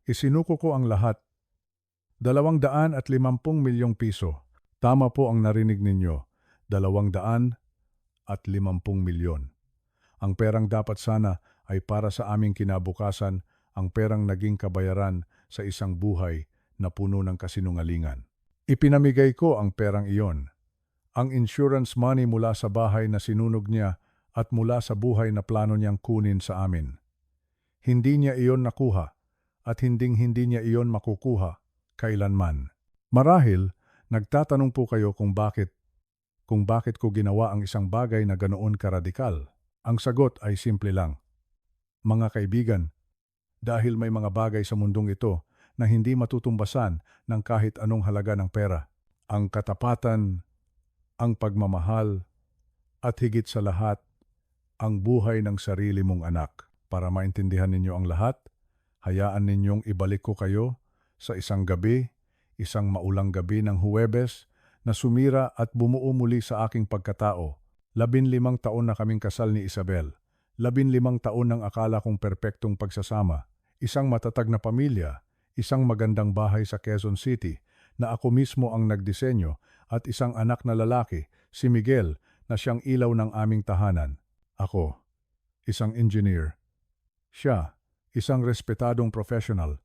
Isinuko ko ang lahat. 250 milyong piso. Tama po ang narinig ninyo. 250 milyon. Ang perang dapat sana ay para sa aming kinabukasan, ang perang naging kabayaran sa isang buhay na puno ng kasinungalingan. Ipinamigay ko ang perang iyon. Ang insurance money mula sa bahay na sinunog niya at mula sa buhay na plano niyang kunin sa amin. Hindi niya iyon nakuha at hindi niya iyon makukuha kailanman. Marahil, nagtatanong po kayo kung bakit ko ginawa ang isang bagay na ganoon karadikal. Ang sagot ay simple lang. Mga kaibigan, dahil may mga bagay sa mundong ito na hindi matutumbasan ng kahit anong halaga ng pera. Ang katapatan, ang pagmamahal, at higit sa lahat, ang buhay ng sarili mong anak. Para maintindihan ninyo ang lahat, hayaan ninyong ibalik ko kayo sa isang gabi, isang maulang gabi ng Huwebes, na sumira at bumuo muli sa aking pagkatao. 15 taon na kaming kasal ni Isabel. 15 taon ng akala kong perpektong pagsasama. Isang matatag na pamilya, isang magandang bahay sa Quezon City na ako mismo ang nagdisenyo at isang anak na lalaki, si Miguel, na siyang ilaw ng aming tahanan. Ako, isang engineer. Siya, isang respetadong professional.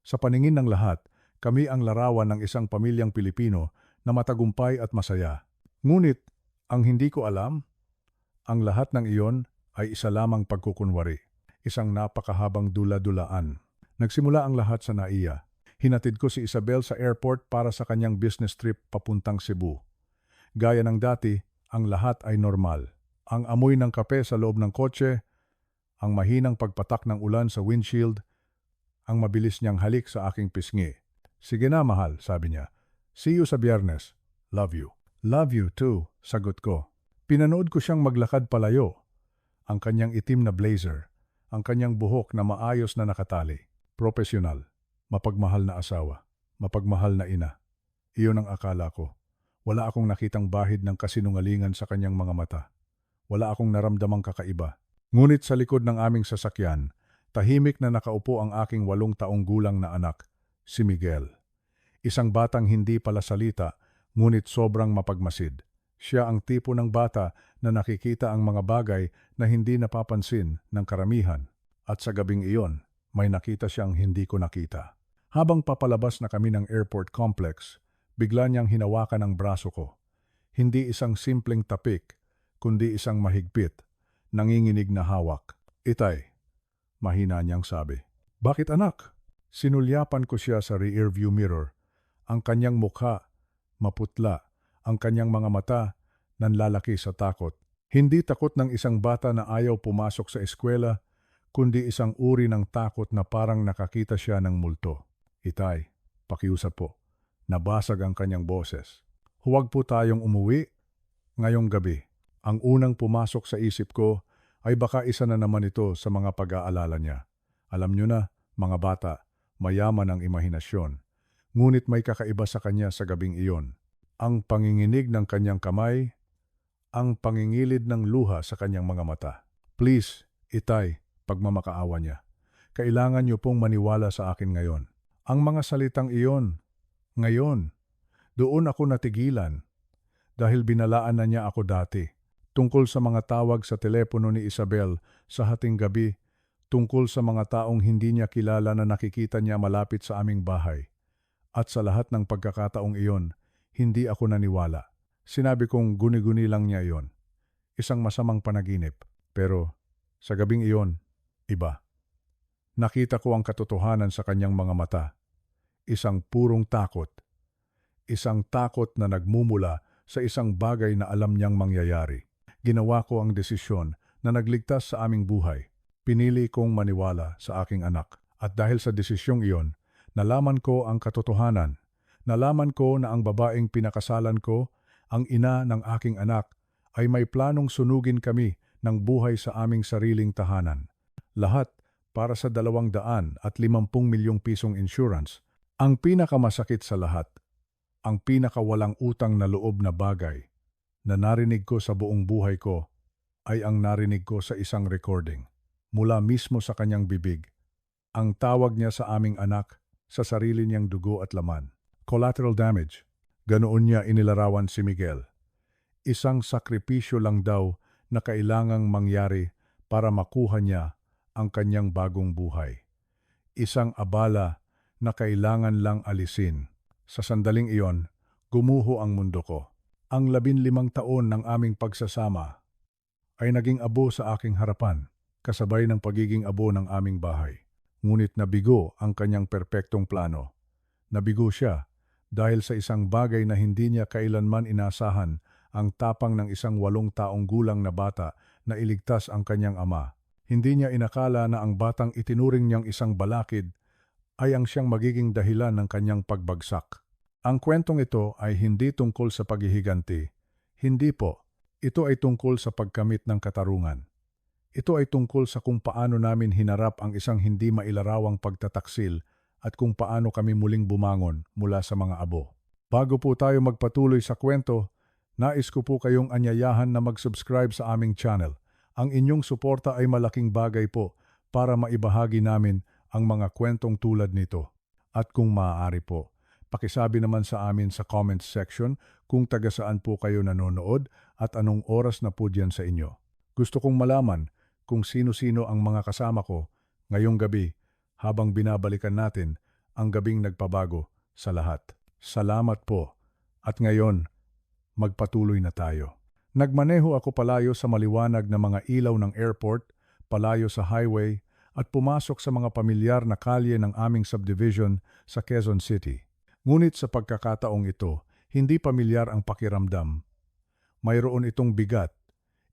Sa paningin ng lahat, kami ang larawan ng isang pamilyang Pilipino na matagumpay at masaya. Ngunit, ang hindi ko alam, ang lahat ng iyon ay isa lamang pagkukunwari. Isang napakahabang dula-dulaan. Nagsimula ang lahat sa NAIA. Hinatid ko si Isabel sa airport para sa kanyang business trip papuntang Cebu. Gaya ng dati, ang lahat ay normal. Ang amoy ng kape sa loob ng kotse, ang mahinang pagpatak ng ulan sa windshield, ang mabilis niyang halik sa aking pisngi. Sige na mahal, sabi niya. See you sa Biyernes. Love you. Love you too, sagot ko. Pinanood ko siyang maglakad palayo. Ang kanyang itim na blazer, ang kanyang buhok na maayos na nakatali. Profesional, mapagmahal na asawa, mapagmahal na ina. Iyon ang akala ko. Wala akong nakitang bahid ng kasinungalingan sa kanyang mga mata. Wala akong naramdamang kakaiba. Ngunit sa likod ng aming sasakyan, tahimik na nakaupo ang aking 8 taong gulang na anak, si Miguel. Isang batang hindi pala salita, ngunit sobrang mapagmasid. Siya ang tipo ng bata na nakikita ang mga bagay na hindi napapansin ng karamihan. At sa gabing iyon, may nakita siyang hindi ko nakita. Habang papalabas na kami ng airport complex, bigla niyang hinawakan ang braso ko. Hindi isang simpleng tapik, kundi isang mahigpit, nanginginig na hawak. Itay, mahina niyang sabi. Bakit anak? Sinulyapan ko siya sa rearview mirror. Ang kanyang mukha, maputla. Ang kanyang mga mata, nanlalaki sa takot. Hindi takot ng isang bata na ayaw pumasok sa eskwela, kundi isang uri ng takot na parang nakakita siya ng multo. Itay, pakiusap po. Nabasag ang kanyang boses. Huwag po tayong umuwi ngayong gabi. Ang unang pumasok sa isip ko ay baka isa na naman ito sa mga pag-aalala niya. Alam niyo na, mga bata, mayaman ang imahinasyon. Ngunit may kakaiba sa kanya sa gabing iyon. Ang panginginig ng kanyang kamay, ang pangingilid ng luha sa kanyang mga mata. Please, itay, pagmamakaawa niya. Kailangan niyo pong maniwala sa akin ngayon. Ang mga salitang iyon, ngayon, doon ako natigilan dahil binalaan na niya ako dati. Tungkol sa mga tawag sa telepono ni Isabel sa hating gabi, tungkol sa mga taong hindi niya kilala na nakikita niya malapit sa aming bahay. At sa lahat ng pagkakataong iyon, hindi ako naniwala. Sinabi kong guni-guni lang niya iyon. Isang masamang panaginip. Pero sa gabing iyon, iba. Nakita ko ang katotohanan sa kanyang mga mata. Isang purong takot. Isang takot na nagmumula sa isang bagay na alam niyang mangyayari. Ginawa ko ang desisyon na nagligtas sa aming buhay. Pinili kong maniwala sa aking anak. At dahil sa desisyong iyon, nalaman ko ang katotohanan. Nalaman ko na ang babaeng pinakasalan ko, ang ina ng aking anak, ay may planong sunugin kami ng buhay sa aming sariling tahanan. Lahat para sa 250 milyong pisong insurance. Ang pinakamasakit sa lahat, ang pinakawalang utang na loob na bagay na narinig ko sa buong buhay ko ay ang narinig ko sa isang recording mula mismo sa kanyang bibig. Ang tawag niya sa aming anak sa sarili niyang dugo at laman. Collateral damage. Ganoon niya inilarawan si Miguel. Isang sakripisyo lang daw na kailangang mangyari para makuha niya ang kanyang bagong buhay. Isang abala na kailangan lang alisin. Sa sandaling iyon, gumuho ang mundo ko. Ang 15 taon ng aming pagsasama ay naging abo sa aking harapan, kasabay ng pagiging abo ng aming bahay. Ngunit nabigo ang kanyang perpektong plano. Nabigo siya dahil sa isang bagay na hindi niya kailanman inasahan, ang tapang ng isang 8 taong gulang na bata na iligtas ang kanyang ama. Hindi niya inakala na ang batang itinuring niyang isang balakid ay ang siyang magiging dahilan ng kanyang pagbagsak. Ang kwentong ito ay hindi tungkol sa paghihiganti. Hindi po. Ito ay tungkol sa pagkamit ng katarungan. Ito ay tungkol sa kung paano namin hinarap ang isang hindi mailarawang pagtataksil at kung paano kami muling bumangon mula sa mga abo. Bago po tayo magpatuloy sa kwento, nais ko po kayong anyayahan na mag-subscribe sa aming channel. Ang inyong suporta ay malaking bagay po para maibahagi namin ang mga kwentong tulad nito. At kung maaari po, pakisabi naman sa amin sa comments section kung taga saan po kayo nanonood at anong oras na po diyan sa inyo. Gusto kong malaman kung sino-sino ang mga kasama ko ngayong gabi habang binabalikan natin ang gabing nagpabago sa lahat. Salamat po. At ngayon, magpatuloy na tayo. Nagmaneho ako palayo sa maliwanag na mga ilaw ng airport, palayo sa highway, at pumasok sa mga pamilyar na kalye ng aming subdivision sa Quezon City. Ngunit sa pagkakataong ito, hindi pamilyar ang pakiramdam. Mayroon itong bigat,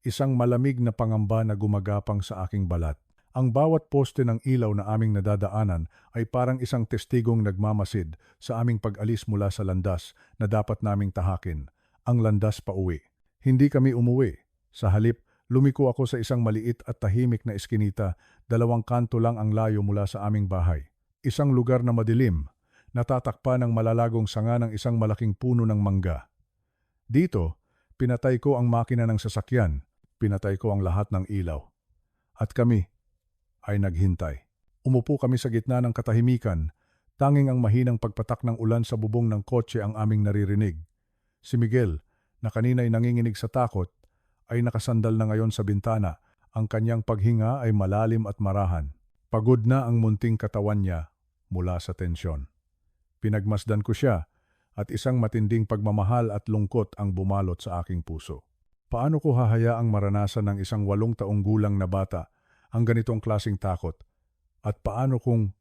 isang malamig na pangamba na gumagapang sa aking balat. Ang bawat poste ng ilaw na aming nadadaanan ay parang isang testigong nagmamasid sa aming pag-alis mula sa landas na dapat naming tahakin, ang landas pauwi. Hindi kami umuwi. Sa halip, lumiko ako sa isang maliit at tahimik na eskinita, 2 kanto lang ang layo mula sa aming bahay. Isang lugar na madilim, natatakpan ng malalagong sanga ng isang malaking puno ng mangga. Dito, pinatay ko ang makina ng sasakyan, pinatay ko ang lahat ng ilaw. At kami ay naghintay. Umupo kami sa gitna ng katahimikan, tanging ang mahinang pagpatak ng ulan sa bubong ng kotse ang aming naririnig. Si Miguel, na kanina'y nanginginig sa takot, ay nakasandal na ngayon sa bintana. Ang kanyang paghinga ay malalim at marahan. Pagod na ang munting katawan niya mula sa tensyon. Pinagmasdan ko siya at isang matinding pagmamahal at lungkot ang bumalot sa aking puso. Paano ko hahayaang maranasan ng isang 8 taong gulang na bata ang ganitong klaseng takot? At paano kung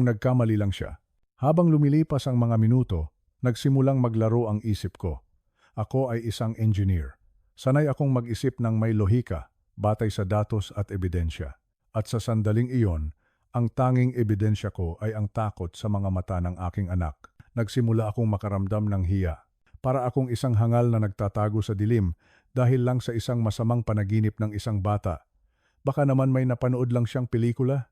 nagkamali lang siya? Habang lumilipas ang mga minuto, nagsimulang maglaro ang isip ko. Ako ay isang engineer. Sanay akong mag-isip ng may lohika, batay sa datos at ebidensya. At sa sandaling iyon, ang tanging ebidensya ko ay ang takot sa mga mata ng aking anak. Nagsimula akong makaramdam ng hiya. Para akong isang hangal na nagtatago sa dilim dahil lang sa isang masamang panaginip ng isang bata. Baka naman may napanood lang siyang pelikula.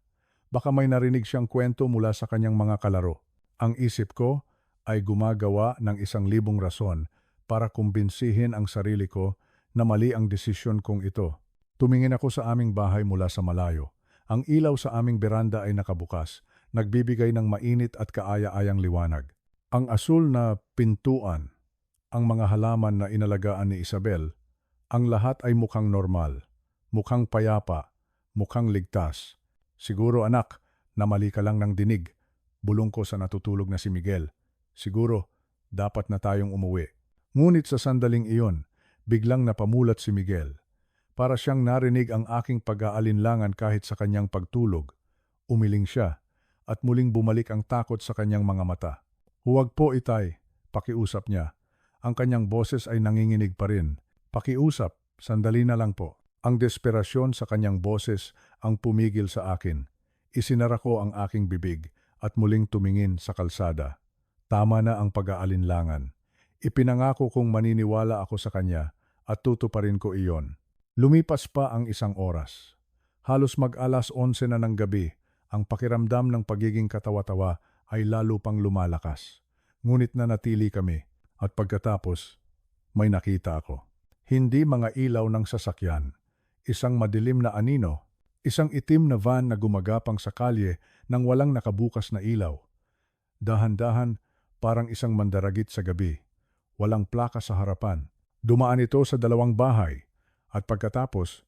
Baka may narinig siyang kwento mula sa kanyang mga kalaro. Ang isip ko ay gumagawa ng 1,000 rason para kumbinsihin ang sarili ko na mali ang desisyon kong ito. Tumingin ako sa aming bahay mula sa malayo. Ang ilaw sa aming beranda ay nakabukas, nagbibigay ng mainit at kaaya-ayang liwanag. Ang asul na pintuan, ang mga halaman na inalagaan ni Isabel, ang lahat ay mukhang normal, mukhang payapa, mukhang ligtas. Siguro anak, na mali ka lang ng dinig. Bulong ko sa natutulog na si Miguel. Siguro, dapat na tayong umuwi. Ngunit sa sandaling iyon, biglang napamulat si Miguel. Para siyang narinig ang aking pag-aalinlangan kahit sa kanyang pagtulog. Umiling siya at muling bumalik ang takot sa kanyang mga mata. Huwag po itay, pakiusap niya. Ang kanyang boses ay nanginginig pa rin. Pakiusap, sandali na lang po. Ang desperasyon sa kanyang boses ang pumigil sa akin. Isinara ko ang aking bibig at muling tumingin sa kalsada. Tama na ang pag-aalinlangan. Ipinangako kong maniniwala ako sa kanya at tutuparin ko iyon. Lumipas pa ang 1 oras. Halos mag-alas 11 na ng gabi, ang pakiramdam ng pagiging katawa-tawa ay lalo pang lumalakas. Ngunit nanatili kami at pagkatapos, may nakita ako. Hindi mga ilaw ng sasakyan, isang madilim na anino, Isang itim na van na gumagapang sa kalye nang walang nakabukas na ilaw. Dahan-dahan, parang isang mandaragit sa gabi. Walang plaka sa harapan. Dumaan ito sa dalawang bahay at pagkatapos,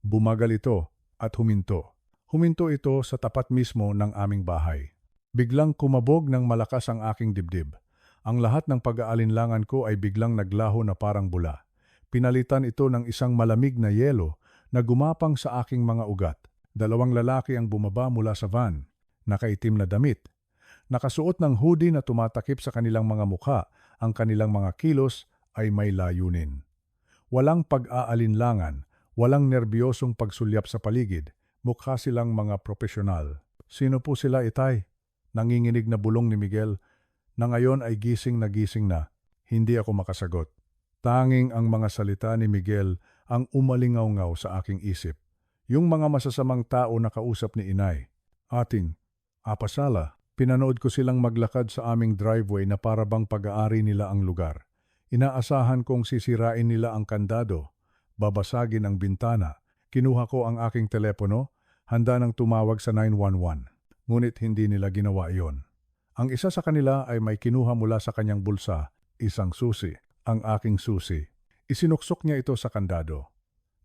bumagal ito at huminto. Huminto ito sa tapat mismo ng aming bahay. Biglang kumabog ng malakas ang aking dibdib. Ang lahat ng pag-aalinlangan ko ay biglang naglaho na parang bula. Pinalitan ito ng isang malamig na yelo na gumapang sa aking mga ugat. Dalawang lalaki ang bumaba mula sa van, nakaitim na damit. Nakasuot ng hoodie na tumatakip sa kanilang mga mukha, ang kanilang mga kilos ay may layunin. Walang pag-aalinlangan, walang nerbiyosong pagsulyap sa paligid, mukha silang mga profesional. Sino po sila, Itay? Nanginginig na bulong ni Miguel na ngayon ay gising na. Hindi ako makasagot. Tanging ang mga salita ni Miguel ang umalingaw-ngaw sa aking isip. Yung mga masasamang tao na kausap ni Inay. Ating, apasala, pinanood ko silang maglakad sa aming driveway na para bang pag-aari nila ang lugar. Inaasahan kong sisirain nila ang kandado, babasagin ang bintana. Kinuha ko ang aking telepono, handa nang tumawag sa 911. Ngunit hindi nila ginawa iyon. Ang isa sa kanila ay may kinuha mula sa kanyang bulsa, isang susi, ang aking susi. Isinuksok niya ito sa kandado.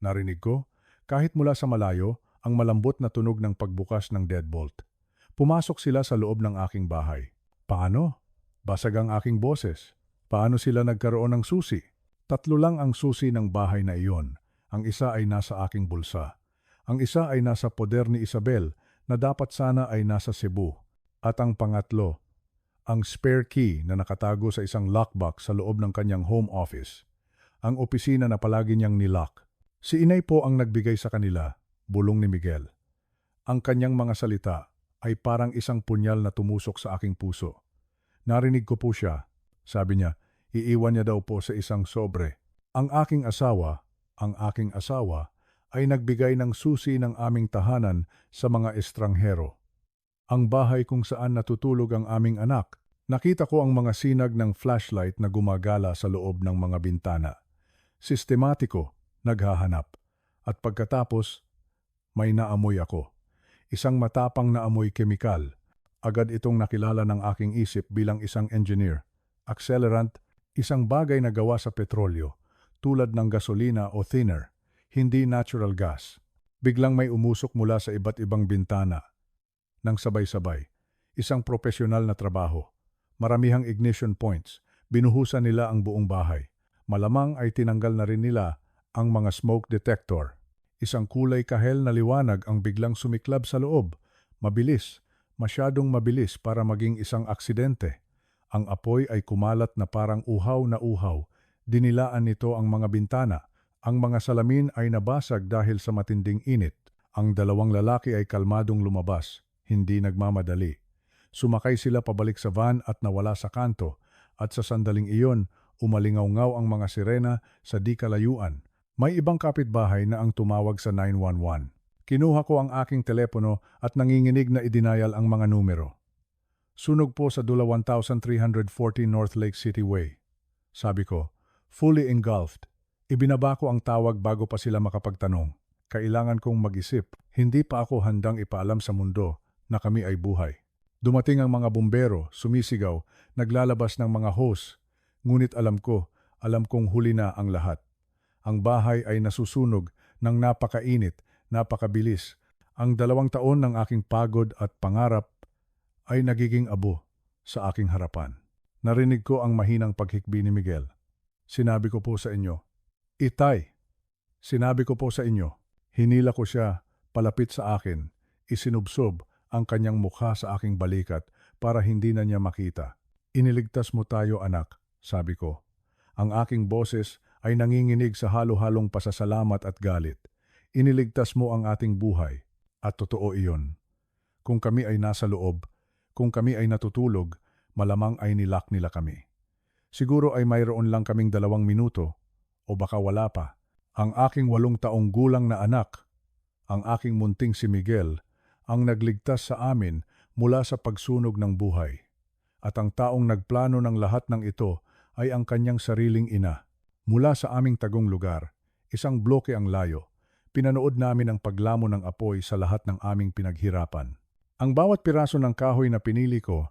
Narinig ko, kahit mula sa malayo, ang malambot na tunog ng pagbukas ng deadbolt. Pumasok sila sa loob ng aking bahay. Paano? Basag ang aking boses. Paano sila nagkaroon ng susi? 3 lang ang susi ng bahay na iyon. Ang isa ay nasa aking bulsa. Ang isa ay nasa poder ni Isabel na dapat sana ay nasa Cebu. At ang pangatlo, ang spare key na nakatago sa isang lockbox sa loob ng kanyang home office. Ang opisina na palagi niyang nilock. Si Inay po ang nagbigay sa kanila, bulong ni Miguel. Ang kanyang mga salita ay parang isang punyal na tumusok sa aking puso. Narinig ko po siya. Sabi niya, iiwan niya daw po sa isang sobre. Ang aking asawa ay nagbigay ng susi ng aming tahanan sa mga estranghero. Ang bahay kung saan natutulog ang aming anak. Nakita ko ang mga sinag ng flashlight na gumagala sa loob ng mga bintana. Sistematiko, naghahanap. At pagkatapos, may naamoy ako. Isang matapang na amoy kemikal. Agad itong nakilala ng aking isip bilang isang engineer. Accelerant, isang bagay na gawa sa petrolyo, tulad ng gasolina o thinner, hindi natural gas. Biglang may umusok mula sa iba't ibang bintana. Nang sabay-sabay, isang profesional na trabaho. Maramihang ignition points, binuhusan nila ang buong bahay. Malamang ay tinanggal na rin nila ang mga smoke detector. Isang kulay kahel na liwanag ang biglang sumiklab sa loob. Mabilis, masyadong mabilis para maging isang aksidente. Ang apoy ay kumalat na parang uhaw na uhaw. Dinilaan nito ang mga bintana. Ang mga salamin ay nabasag dahil sa matinding init. Ang dalawang lalaki ay kalmadong lumabas, hindi nagmamadali. Sumakay sila pabalik sa van at nawala sa kanto. At sa sandaling iyon, umalingaw-ngaw ang mga sirena sa di kalayuan. May ibang kapitbahay na ang tumawag sa 911. Kinuha ko ang aking telepono at nanginginig na idinayal ang mga numero. Sunog po sa dula 1340 North Lake City Way. Sabi ko, fully engulfed. Ibinaba ko ang tawag bago pa sila makapagtanong. Kailangan kong mag-isip. Hindi pa ako handang ipaalam sa mundo na kami ay buhay. Dumating ang mga bumbero, sumisigaw, naglalabas ng mga hose. Ngunit alam kong huli na ang lahat. Ang bahay ay nasusunog ng napakainit, napakabilis. Ang 2 taon ng aking pagod at pangarap ay nagiging abo sa aking harapan. Narinig ko ang mahinang paghikbi ni Miguel. Sinabi ko po sa inyo, Itay, sinabi ko po sa inyo, hinila ko siya palapit sa akin, isinubsob ang kanyang mukha sa aking balikat para hindi na niya makita. Iniligtas mo tayo, anak, sabi ko. Ang aking boses ay nanginginig sa halo-halong pasasalamat at galit. Iniligtas mo ang ating buhay, at totoo iyon. Kung kami ay nasa loob, kung kami ay natutulog, malamang ay nilak nila kami. Siguro ay mayroon lang kaming 2 minuto, o baka wala pa. Ang aking 8 taong gulang na anak, ang aking munting si Miguel, ang nagligtas sa amin mula sa pagsunog ng buhay. At ang taong nagplano ng lahat ng ito ay ang kanyang sariling ina. Mula sa aming tagong lugar, isang bloke ang layo, Pinanood namin ang paglamon ng apoy sa lahat ng aming pinaghirapan. Ang bawat piraso ng kahoy na pinili ko,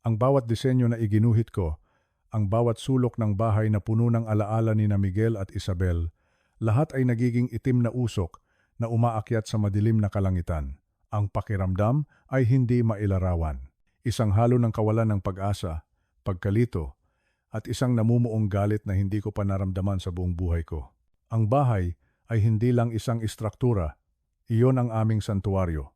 ang bawat disenyo na iginuhit ko, ang bawat sulok ng bahay na puno ng alaala ni na Miguel at Isabel, lahat ay nagiging itim na usok na umaakyat sa madilim na kalangitan. Ang pakiramdam ay hindi mailarawan. Isang halo ng kawalan ng pag-asa, pagkalito, at isang namumuong galit na hindi ko pa naramdaman sa buong buhay ko. Ang bahay ay hindi lang isang istruktura, iyon ang aming santuwaryo.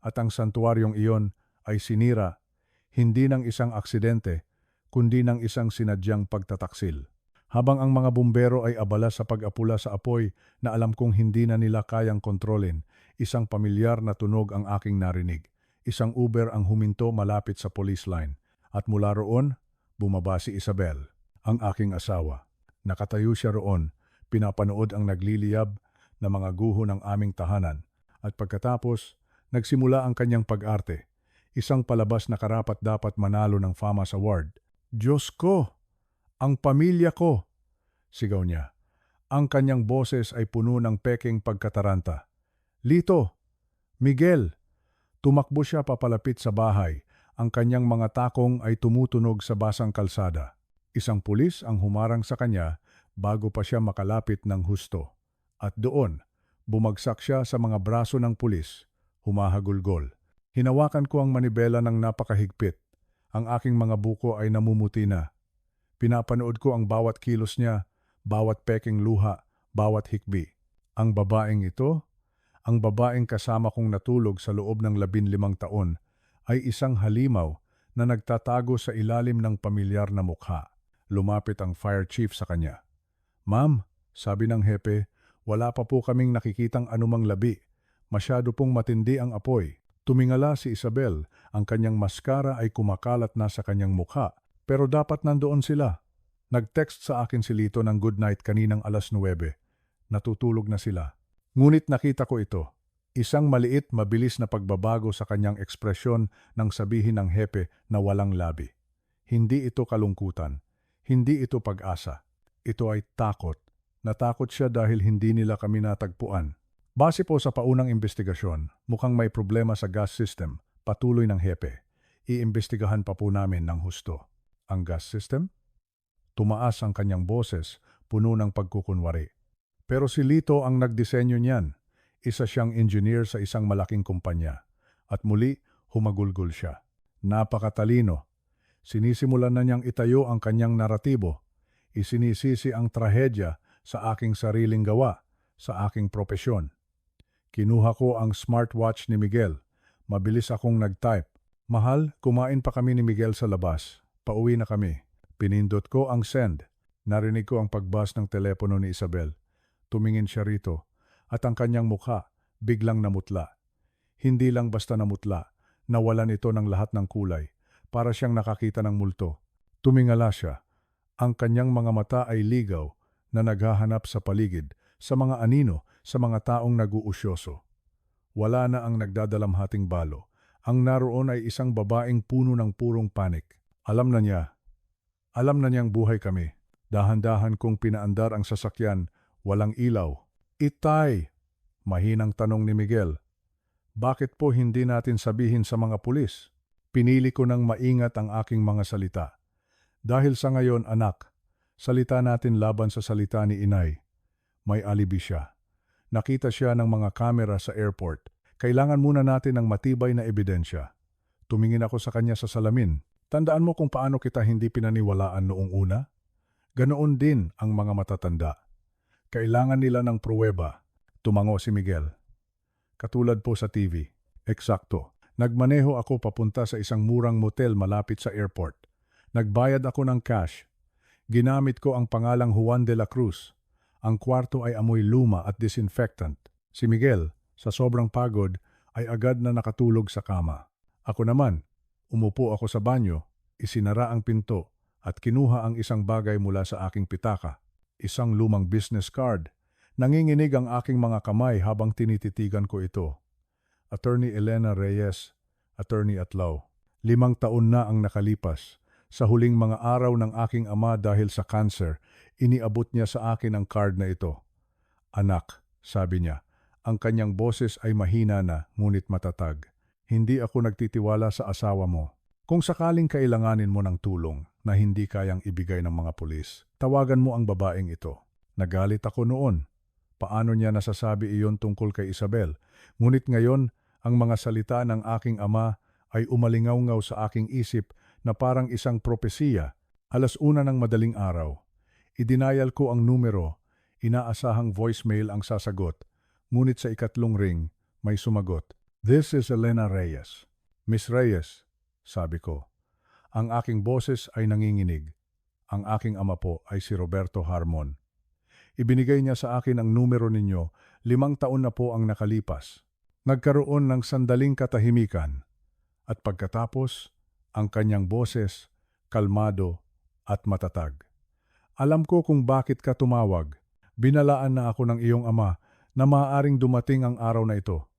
At ang santuwaryong iyon ay sinira, hindi ng isang aksidente, kundi ng isang sinadyang pagtataksil. Habang ang mga bumbero ay abala sa pag-apula sa apoy na alam kong hindi na nila kayang kontrolin, isang pamilyar na tunog ang aking narinig. Isang Uber ang huminto malapit sa police line. At mula roon, bumaba si Isabel, ang aking asawa. Nakatayo siya roon, pinapanood ang nagliliyab na mga guho ng aming tahanan. At pagkatapos, nagsimula ang kanyang pag-arte. Isang palabas na karapat-dapat manalo ng Famas Award. Diyos ko! Ang pamilya ko! Sigaw niya. Ang kanyang boses ay puno ng peking pagkataranta. Lito! Miguel! Tumakbo siya papalapit sa bahay. Ang kanyang mga takong ay tumutunog sa basang kalsada. Isang pulis ang humarang sa kanya bago pa siya makalapit ng husto. At doon, bumagsak siya sa mga braso ng pulis, humahagulgol. Hinawakan ko ang manibela ng napakahigpit. Ang aking mga buko ay namumuti na. Pinapanood ko ang bawat kilos niya, bawat peking luha, bawat hikbi. Ang babaeng ito, ang babaeng kasama kong natulog sa loob ng 15 taon, ay isang halimaw na nagtatago sa ilalim ng pamilyar na mukha. Lumapit ang fire chief sa kanya. Ma'am, sabi ng hepe, wala pa po kaming nakikitang anumang labi. Masyado pong matindi ang apoy. Tumingala si Isabel, ang kanyang maskara ay kumakalat na sa kanyang mukha. Pero dapat nandoon sila. Nag-text sa akin si Lito ng good night kaninang 9:00. Natutulog na sila. Ngunit nakita ko ito. Isang maliit, mabilis na pagbabago sa kanyang ekspresyon nang sabihin ng hepe na walang labi. Hindi ito kalungkutan. Hindi ito pag-asa. Ito ay takot. Natakot siya dahil hindi nila kami natagpuan. Base po sa paunang investigasyon, mukhang may problema sa gas system, patuloy ng hepe. Iimbestigahan pa po namin ng husto. Ang gas system? Tumaas ang kanyang boses, puno ng pagkukunwari. Pero si Lito ang nagdisenyo niyan. Isa siyang engineer sa isang malaking kumpanya. At muli, humagulgol siya. Napakatalino. Sinisimulan na niyang itayo ang kanyang naratibo. Isinisisi ang trahedya sa aking sariling gawa, sa aking propesyon. Kinuha ko ang smartwatch ni Miguel. Mabilis akong nag-type. Mahal, kumain pa kami ni Miguel sa labas. Pauwi na kami. Pinindot ko ang send. Narinig ko ang pagbas ng telepono ni Isabel. Tumingin siya rito. At ang kanyang mukha, biglang namutla. Hindi lang basta namutla, nawalan ito ng lahat ng kulay. Para siyang nakakita ng multo. Tumingala siya. Ang kanyang mga mata ay ligaw na naghahanap sa paligid, sa mga anino, sa mga taong nag-uusyoso. Wala na ang nagdadalamhating balo. Ang naroon ay isang babaeng puno ng purong panik. Alam na niya. Alam na niyang buhay kami. Dahan-dahan kong pinaandar ang sasakyan, walang ilaw. Itay! Mahinang tanong ni Miguel. Bakit po hindi natin sabihin sa mga pulis? Pinili ko ng maingat ang aking mga salita. Dahil sa ngayon, anak, salita natin laban sa salita ni inay. May alibi siya. Nakita siya ng mga kamera sa airport. Kailangan muna natin ng matibay na ebidensya. Tumingin ako sa kanya sa salamin. Tandaan mo kung paano kita hindi pinaniwalaan noong una? Ganoon din ang mga matatanda. Kailangan nila ng pruweba. Tumango si Miguel. Katulad po sa TV. Eksakto. Nagmaneho ako papunta sa isang murang motel malapit sa airport. Nagbayad ako ng cash. Ginamit ko ang pangalang Juan de la Cruz. Ang kwarto ay amoy luma at disinfectant. Si Miguel, sa sobrang pagod, ay agad na nakatulog sa kama. Ako naman, umupo ako sa banyo, isinara ang pinto at kinuha ang isang bagay mula sa aking pitaka. Isang lumang business card. Nanginginig ang aking mga kamay habang tinititigan ko ito. Attorney Elena Reyes, Attorney Atlaw. 5 taon na ang nakalipas. Sa huling mga araw ng aking ama dahil sa cancer, iniabot niya sa akin ang card na ito. Anak, sabi niya, Ang kanyang boses ay mahina na ngunit matatag. Hindi ako nagtitiwala sa asawa mo. Kung sakaling kailanganin mo ng tulong na hindi kayang ibigay ng mga pulis, tawagan mo ang babaeng ito. Nagalit ako noon. Paano niya nasasabi iyon tungkol kay Isabel? Ngunit ngayon, ang mga salita ng aking ama ay umalingaw-ngaw sa aking isip na parang isang propesiya. 1:00 ng madaling araw. Idinayal ko ang numero. Inaasahang voicemail ang sasagot. Ngunit sa ikatlong ring, may sumagot. "This is Elena Reyes." "Miss Reyes," sabi ko. Ang aking boses ay nanginginig. Ang aking ama po ay si Roberto Harmon. Ibinigay niya sa akin ang numero ninyo. 5 taon na po ang nakalipas. Nagkaroon ng sandaling katahimikan. At pagkatapos, ang kanyang boses, kalmado at matatag. "Alam ko kung bakit ka tumawag. Binalaan na ako ng iyong ama na maaaring dumating ang araw na ito.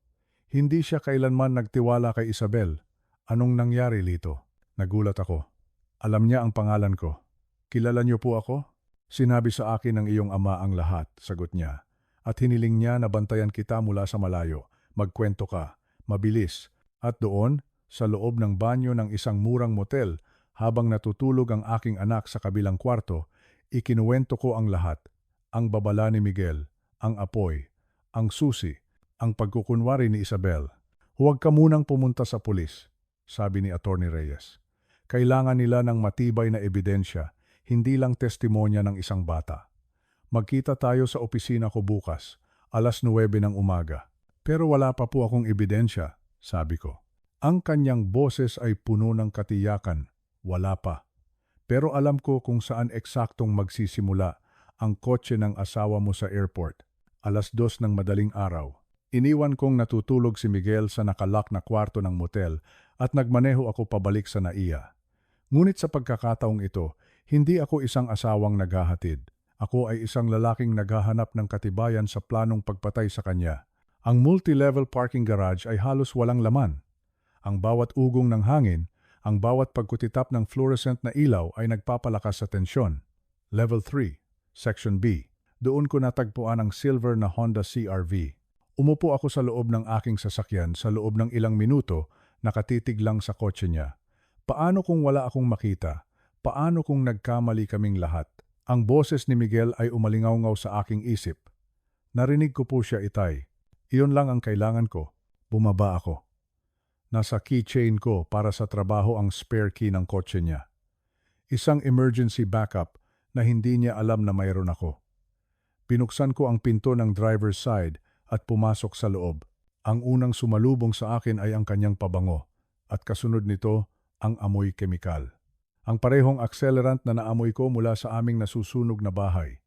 Hindi siya kailanman nagtiwala kay Isabel. Anong nangyari, Lito?" Nagulat ako. Alam niya ang pangalan ko. "Kilala niyo po ako?" "Sinabi sa akin ng iyong ama ang lahat," sagot niya. "At hiniling niya na bantayan kita mula sa malayo. Magkwento ka, mabilis." At doon, sa loob ng banyo ng isang murang motel, habang natutulog ang aking anak sa kabilang kwarto, ikinuwento ko ang lahat. Ang babala ni Miguel, ang apoy, ang susi, ang pagkukunwari ni Isabel. "Huwag ka munang pumunta sa pulis," sabi ni Attorney Reyes. "Kailangan nila ng matibay na ebidensya, hindi lang testimonya ng isang bata. Magkita tayo sa opisina ko bukas, 9:00 ng umaga." "Pero wala pa po akong ebidensya," sabi ko. Ang kanyang boses ay puno ng katiyakan. "Wala pa. Pero alam ko kung saan eksaktong magsisimula ang kotse ng asawa mo sa airport. 2:00 ng madaling araw. Iniwan kong natutulog si Miguel sa nakalock na kwarto ng motel at nagmaneho ako pabalik sa NAIA. Ngunit sa pagkakataong ito, hindi ako isang asawang naghahatid. Ako ay isang lalaking naghahanap ng katibayan sa planong pagpatay sa kanya. Ang multi-level parking garage ay halos walang laman. Ang bawat ugong ng hangin, ang bawat pagkutitap ng fluorescent na ilaw ay nagpapalakas sa tensyon. Level 3, Section B. Doon ko natagpuan ang silver na Honda CR-V. Umupo ako sa loob ng aking sasakyan sa loob ng ilang minuto, nakatitig lang sa kotse niya. Paano kung wala akong makita? Paano kung nagkamali kaming lahat? Ang boses ni Miguel ay umalingaw-ngaw sa aking isip. Narinig ko po siya, Itay. Iyon lang ang kailangan ko. Bumaba ako. Nasa keychain ko para sa trabaho ang spare key ng kotse niya. Isang emergency backup na hindi niya alam na mayroon ako. Pinuksan ko ang pinto ng driver's side at pumasok sa loob. Ang unang sumalubong sa akin ay ang kanyang pabango at kasunod nito ang amoy kemikal. Ang parehong accelerant na naamoy ko mula sa aming nasusunog na bahay.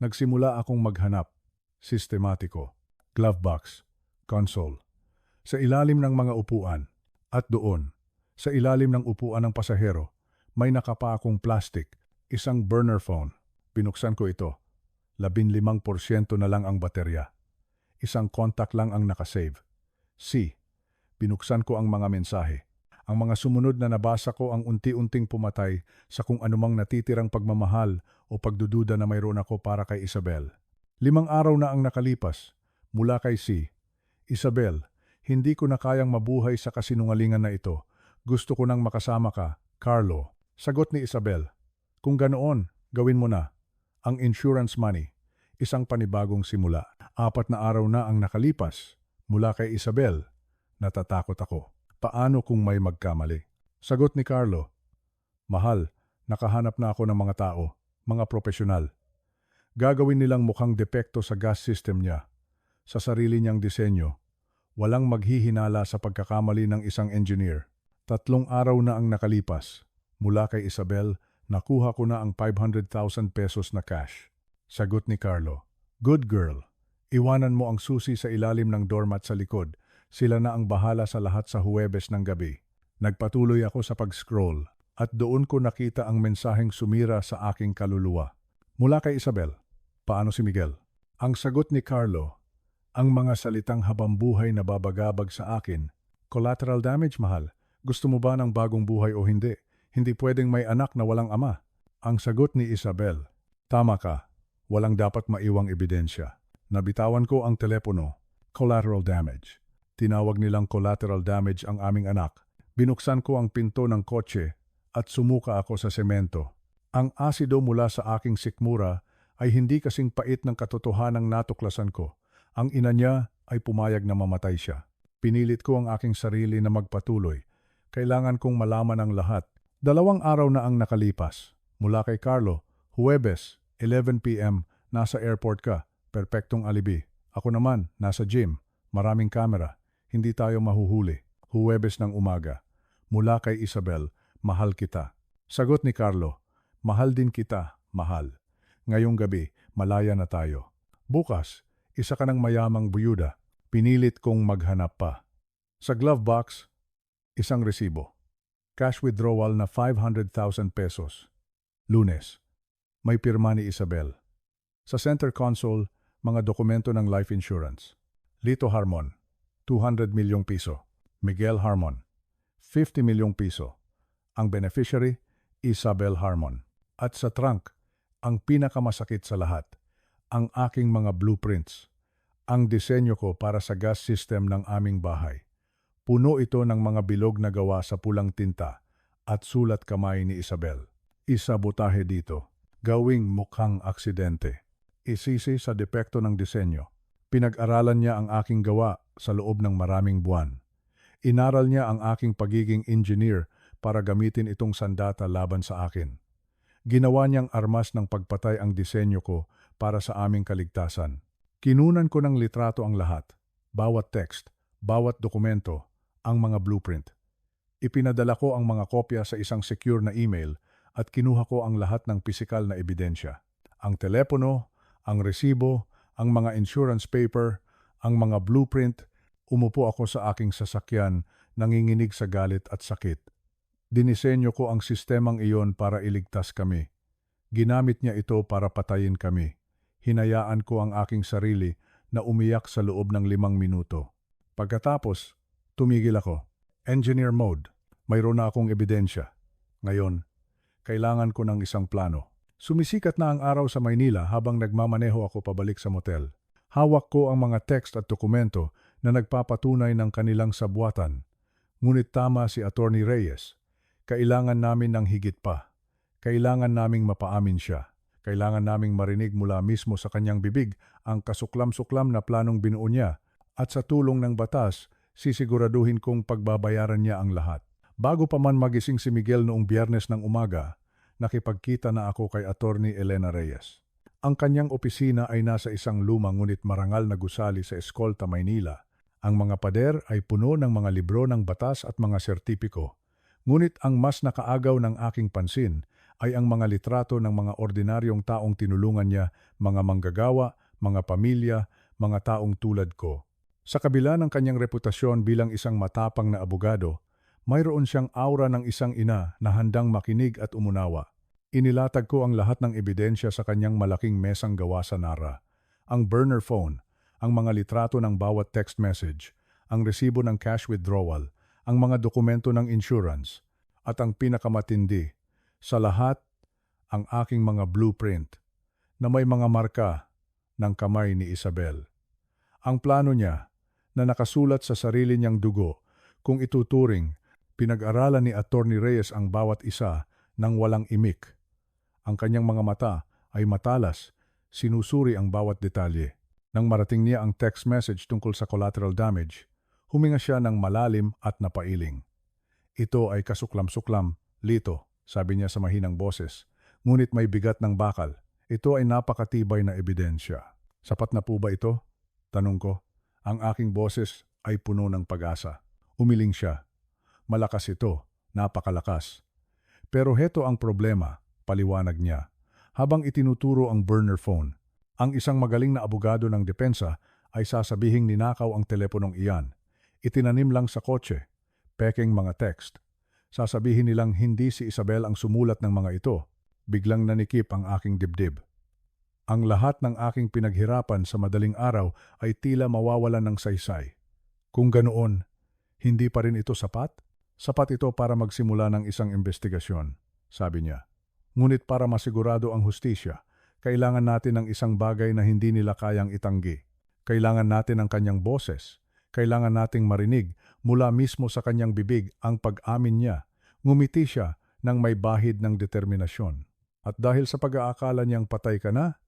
Nagsimula akong maghanap. Sistematiko. Glove box. Console. Sa ilalim ng mga upuan. At doon, sa ilalim ng upuan ng pasahero, may nakapa akong plastic, isang burner phone. Binuksan ko ito. 15% na lang ang baterya. Isang contact lang ang nakasave. C. Binuksan ko ang mga mensahe. Ang mga sumunod na nabasa ko ang unti-unting pumatay sa kung anumang natitirang pagmamahal o pagdududa na mayroon ako para kay Isabel. 5 araw na ang nakalipas. Mula kay C. Isabel, hindi ko na kayang mabuhay sa kasinungalingan na ito. Gusto ko nang makasama ka, Carlo. Sagot ni Isabel. Kung ganoon, gawin mo na. Ang insurance money. Isang panibagong simula. 4 na araw na ang nakalipas. Mula kay Isabel. Natatakot ako. Paano kung may magkamali? Sagot ni Carlo. Mahal, nakahanap na ako ng mga tao, mga profesional. Gagawin nilang mukhang depekto sa gas system niya. Sa sarili niyang disenyo. Walang maghihinala sa pagkakamali ng isang engineer. 3 araw na ang nakalipas. Mula kay Isabel, nakuha ko na ang 500,000 pesos na cash. Sagot ni Carlo. Good girl. Iwanan mo ang susi sa ilalim ng doormat sa likod. Sila na ang bahala sa lahat sa Huwebes ng gabi. Nagpatuloy ako sa pag-scroll at doon ko nakita ang mensaheng sumira sa aking kaluluwa. Mula kay Isabel. Paano si Miguel? Ang sagot ni Carlo. Ang mga salitang habambuhay na babagabag sa akin. Collateral damage, mahal. Gusto mo ba ng bagong buhay o hindi? Hindi pwedeng may anak na walang ama. Ang sagot ni Isabel. Tama ka. Walang dapat maiwang ebidensya. Nabitawan ko ang telepono. Collateral damage. Tinawag nilang collateral damage ang aming anak. Binuksan ko ang pinto ng kotse at sumuka ako sa semento. Ang asido mula sa aking sikmura ay hindi kasing pait ng katotohanang natuklasan ko. Ang ina niya ay pumayag na mamatay siya. Pinilit ko ang aking sarili na magpatuloy. Kailangan kong malaman ang lahat. 2 araw na ang nakalipas. Mula kay Carlo, Huwebes, 11 p.m., nasa airport ka. Perpektong alibi. Ako naman, nasa gym. Maraming kamera. Hindi tayo mahuhuli. Huwebes ng umaga. Mula kay Isabel, mahal kita. Sagot ni Carlo, mahal din kita, mahal. Ngayong gabi, malaya na tayo. Bukas, isa ka ng mayamang buyuda. Pinilit kong maghanap pa. Sa glove box, isang resibo. Cash withdrawal na 500,000 pesos. Lunes, may pirma ni Isabel. Sa center console, mga dokumento ng life insurance. Lito Harmon, 200 milyong piso. Miguel Harmon, 50 milyong piso. Ang beneficiary, Isabel Harmon. At sa trunk, ang pinakamasakit sa lahat, ang aking mga blueprints. Ang disenyo ko para sa gas system ng aming bahay. Puno ito ng mga bilog na gawa sa pulang tinta at sulat kamay ni Isabel. Isabotahe dito, gawing mukhang aksidente. Isisi sa depekto ng disenyo. Pinag-aralan niya ang aking gawa sa loob ng maraming buwan. Inaral niya ang aking pagiging engineer para gamitin itong sandata laban sa akin. Ginawa niyang armas ng pagpatay ang disenyo ko para sa aming kaligtasan. Kinunan ko ng litrato ang lahat, bawat text, bawat dokumento, ang mga blueprint. Ipinadala ko ang mga kopya sa isang secure na email at kinuha ko ang lahat ng pisikal na ebidensya. Ang telepono, ang resibo, ang mga insurance paper, ang mga blueprint. Umupo ako sa aking sasakyan, nanginginig sa galit at sakit. Dinisenyo ko ang sistemang iyon para iligtas kami. Ginamit niya ito para patayin kami. Hinayaan ko ang aking sarili na umiyak sa loob ng 5 minuto. Pagkatapos, tumigil ako. Engineer mode. Mayroon na akong ebidensya. Ngayon, kailangan ko ng isang plano. Sumisikat na ang araw sa Maynila habang nagmamaneho ako pabalik sa motel. Hawak ko ang mga text at dokumento na nagpapatunay ng kanilang sabuatan. Ngunit tama si Attorney Reyes. Kailangan namin ng higit pa. Kailangan naming mapaamin siya. Kailangan naming marinig mula mismo sa kanyang bibig ang kasuklam-suklam na planong binuo niya at sa tulong ng batas, sisiguraduhin kong pagbabayaran niya ang lahat. Bago pa man magising si Miguel noong Biyernes ng umaga, nakipagkita na ako kay Attorney Elena Reyes. Ang kanyang opisina ay nasa isang lumang ngunit marangal na gusali sa Escolta, Maynila. Ang mga pader ay puno ng mga libro ng batas at mga sertipiko. Ngunit ang mas nakaagaw ng aking pansin ay ang mga litrato ng mga ordinaryong taong tinulungan niya, mga manggagawa, mga pamilya, mga taong tulad ko. Sa kabila ng kanyang reputasyon bilang isang matapang na abogado, mayroon siyang aura ng isang ina na handang makinig at umunawa. Inilatag ko ang lahat ng ebidensya sa kanyang malaking mesang gawa sa Nara. Ang burner phone, ang mga litrato ng bawat text message, ang resibo ng cash withdrawal, ang mga dokumento ng insurance, at ang pinakamatindi, sa lahat, ang aking mga blueprint na may mga marka ng kamay ni Isabel. Ang plano niya, na nakasulat sa sarili niyang dugo, kung ituturing, pinag-aralan ni Attorney Reyes ang bawat isa nang walang imik. Ang kanyang mga mata ay matalas, sinusuri ang bawat detalye. Nang marating niya ang text message tungkol sa collateral damage, huminga siya ng malalim at napailing. Ito ay kasuklam-suklam, Lito, sabi niya sa mahinang boses, ngunit may bigat ng bakal. Ito ay napakatibay na ebidensya. Sapat na po ba ito? Tanong ko. Ang aking boses ay puno ng pag-asa. Umiling siya. Malakas ito, napakalakas. Pero heto ang problema, paliwanag niya. Habang itinuturo ang burner phone, ang isang magaling na abogado ng depensa ay sasabihing ninakaw ang teleponong iyan. Itinanim lang sa kotse, pekeng mga text. Sasabihin nilang hindi si Isabel ang sumulat ng mga ito. Biglang nanikip ang aking dibdib. Ang lahat ng aking pinaghirapan sa madaling araw ay tila mawawalan ng saysay. Kung ganoon, hindi pa rin ito sapat? Sapat ito para magsimula ng isang investigasyon, sabi niya. Ngunit para masigurado ang hustisya, kailangan natin ng isang bagay na hindi nila kayang itanggi. Kailangan natin ang kanyang boses. Kailangan nating marinig mula mismo sa kanyang bibig ang pag-amin niya. Ngumiti siya nang may bahid ng determinasyon. At dahil sa pag-aakala niyang patay ka na,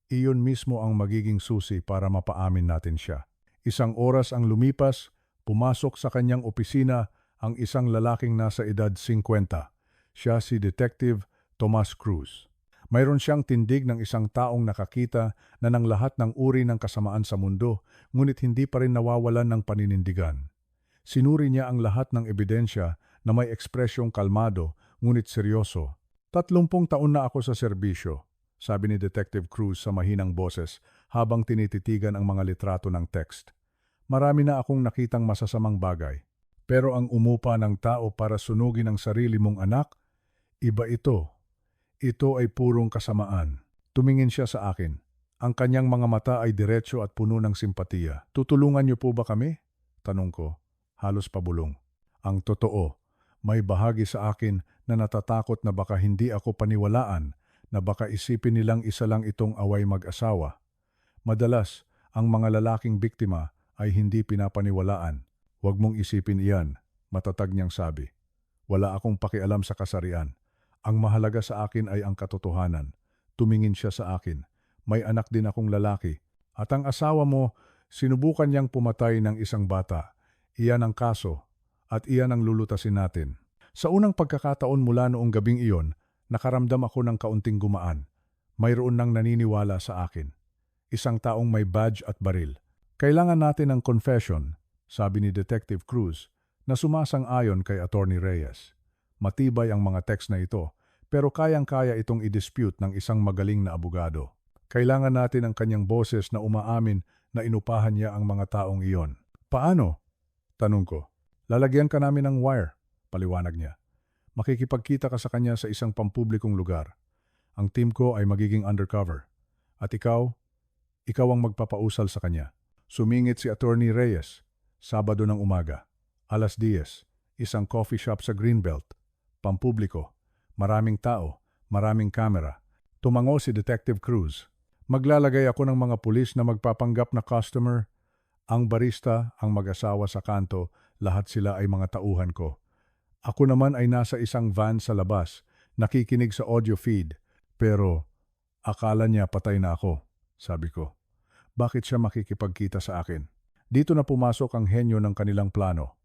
iyon mismo ang magiging susi para mapaamin natin siya. Isang oras ang lumipas, pumasok sa kanyang opisina ang isang lalaking nasa edad 50. Siya si Detective Tomas Cruz. Mayroon siyang tindig ng isang taong nakakita na ng lahat ng uri ng kasamaan sa mundo, ngunit hindi pa rin nawawalan ng paninindigan. Sinuri niya ang lahat ng ebidensya na may ekspresyong kalmado, ngunit seryoso. 30 taon na ako sa serbisyo, sabi ni Detective Cruz sa mahinang boses habang tinititigan ang mga litrato ng text. Marami na akong nakitang masasamang bagay. Pero ang umupa ng tao para sunugin ang sarili mong anak, iba ito. Ito ay purong kasamaan. Tumingin siya sa akin. Ang kanyang mga mata ay diretso at puno ng simpatiya. Tutulungan niyo po ba kami? Tanong ko, halos pabulong. Ang totoo, may bahagi sa akin na natatakot na baka hindi ako paniwalaan, na baka isipin nilang isa lang itong away mag-asawa. Madalas, ang mga lalaking biktima ay hindi pinapaniwalaan. Huwag mong isipin iyan, matatag niyang sabi. Wala akong pakialam sa kasarian. Ang mahalaga sa akin ay ang katotohanan. Tumingin siya sa akin. May anak din akong lalaki. At ang asawa mo, sinubukan niyang pumatay ng isang bata. Iyan ang kaso, at iyan ang lulutasin natin. Sa unang pagkakataon mula noong gabing iyon, nakaramdam ako ng kaunting gumaan. Mayroon nang naniniwala sa akin. Isang taong may badge at baril. Kailangan natin ng confession, sabi ni Detective Cruz, na sumasang-ayon kay Attorney Reyes. Matibay ang mga text na ito, pero kayang-kaya itong i-dispute ng isang magaling na abogado. Kailangan natin ang kanyang boses na umaamin na inupahan niya ang mga taong iyon. Paano? Tanong ko. Lalagyan ka namin ng wire, paliwanag niya. Makikipagkita ka sa kanya sa isang pampublikong lugar. Ang team ko ay magiging undercover. At ikaw ang magpapausal sa kanya. Sumingit si Attorney Reyes, Sabado ng umaga, 10:00, isang coffee shop sa Greenbelt. Pampubliko, maraming tao, maraming kamera. Tumango si Detective Cruz. Maglalagay ako ng mga pulis na magpapanggap na customer. Ang barista, ang mag-asawa sa kanto, lahat sila ay mga tauhan ko. Ako naman ay nasa isang van sa labas, nakikinig sa audio feed. Pero akala niya patay na ako, sabi ko. Bakit siya makikipagkita sa akin? Dito na pumasok ang henyo ng kanilang plano.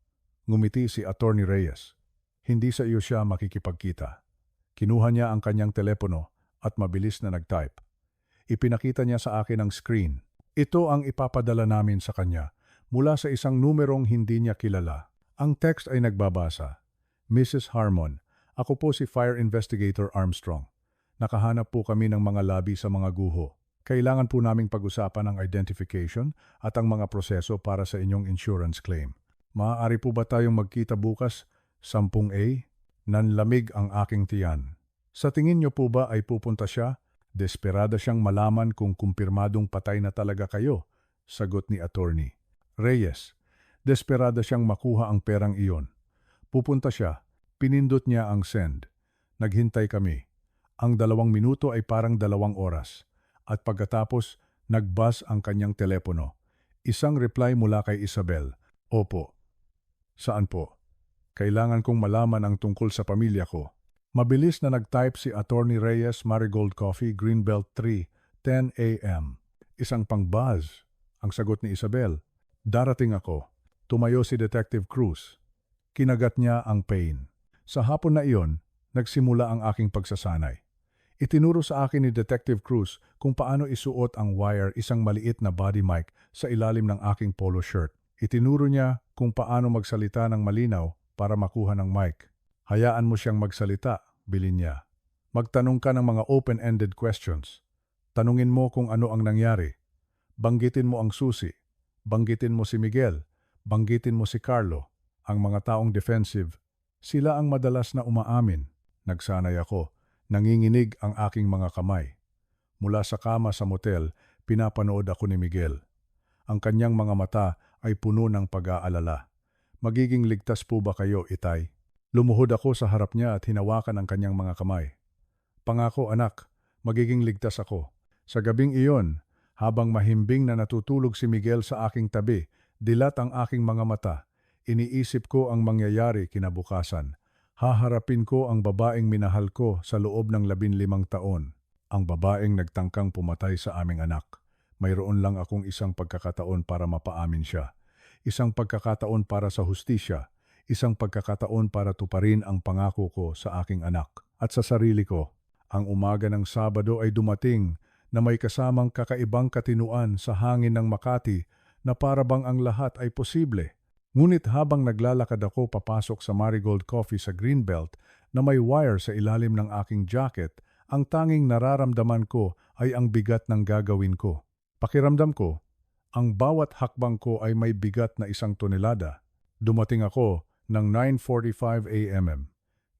Ngumiti si Attorney Reyes. Hindi sa iyo siya makikipagkita. Kinuha niya ang kanyang telepono at mabilis na nag-type. Ipinakita niya sa akin ang screen. Ito ang ipapadala namin sa kanya mula sa isang numerong hindi niya kilala. Ang text ay nagbabasa. Mrs. Harmon, ako po si Fire Investigator Armstrong. Nakahanap po kami ng mga labi sa mga guho. Kailangan po naming pag-usapan ang identification at ang mga proseso para sa inyong insurance claim. Maaari po ba tayong magkita bukas? 10:00? Nanlamig ang aking tiyan. Sa tingin niyo po ba ay pupunta siya? Desperada siyang malaman kung kumpirmadong patay na talaga kayo, sagot ni Attorney Reyes. Desperada siyang makuha ang perang iyon. Pupunta siya. Pinindot niya ang send. Naghintay kami. Ang 2 minuto ay parang 2 oras. At pagkatapos, nag-buzz ang kanyang telepono. Isang reply mula kay Isabel. Opo. Saan po? Kailangan kong malaman ang tungkol sa pamilya ko. Mabilis na nag-type si Attorney Reyes, Marigold Coffee, Greenbelt 3, 10 a.m. Isang pang-buzz. Ang sagot ni Isabel. Darating ako. Tumayo si Detective Cruz. Kinagat niya ang pain. Sa hapon na iyon, nagsimula ang aking pagsasanay. Itinuro sa akin ni Detective Cruz kung paano isuot ang wire isang maliit na body mic sa ilalim ng aking polo shirt. Itinuro niya kung paano magsalita ng malinaw para makuha ng mic. Hayaan mo siyang magsalita, bilin niya. Magtanong ka ng mga open-ended questions. Tanungin mo kung ano ang nangyari. Banggitin mo ang susi. Banggitin mo si Miguel. Banggitin mo si Carlo. Ang mga taong defensive, sila ang madalas na umaamin. Nagsanay ako. Nanginginig ang aking mga kamay. Mula sa kama sa motel, pinapanood ako ni Miguel. Ang kanyang mga mata ay puno ng pag-aalala. Magiging ligtas po ba kayo, Itay? Lumuhod ako sa harap niya at hinawakan ang kanyang mga kamay. Pangako, anak, magiging ligtas ako. Sa gabing iyon, Habang mahimbing na natutulog si Miguel sa aking tabi, dilat ang aking mga mata. Iniisip ko ang mangyayari kinabukasan. Haharapin ko ang babaeng minahal ko sa loob ng 15 taon. Ang babaeng nagtangkang pumatay sa aming anak. Mayroon lang akong isang pagkakataon para mapaamin siya. Isang pagkakataon para sa hustisya. Isang pagkakataon para tuparin ang pangako ko sa aking anak at sa sarili ko. Ang umaga ng Sabado ay dumating na may kasamang kakaibang katinuan sa hangin ng Makati na parabang ang lahat ay posible. Ngunit habang naglalakad ako papasok sa Marigold Coffee sa Greenbelt na may wire sa ilalim ng aking jacket, ang tanging nararamdaman ko ay ang bigat ng gagawin ko. Pakiramdam ko, ang bawat hakbang ko ay may bigat na 1 tonelada. Dumating ako ng 9:45 a.m.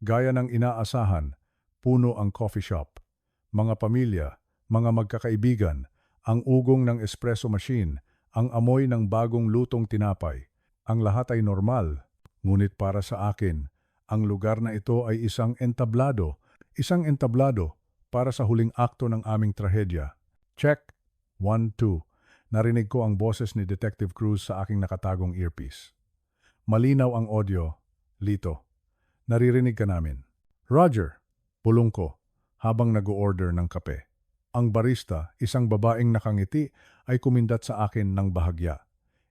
Gaya ng inaasahan, puno ang coffee shop. Mga pamilya, mga magkakaibigan, ang ugong ng espresso machine, ang amoy ng bagong lutong tinapay. Ang lahat ay normal, ngunit para sa akin, ang lugar na ito ay isang entablado para sa huling akto ng aming trahedya. Check. 1, 2. Narinig ko ang boses ni Detective Cruz sa aking nakatagong earpiece. Malinaw ang audio. Lito, naririnig ka namin. Roger, pulong ko habang nag-o-order ng kape. Ang barista, isang babaeng nakangiti, ay kumindat sa akin ng bahagya.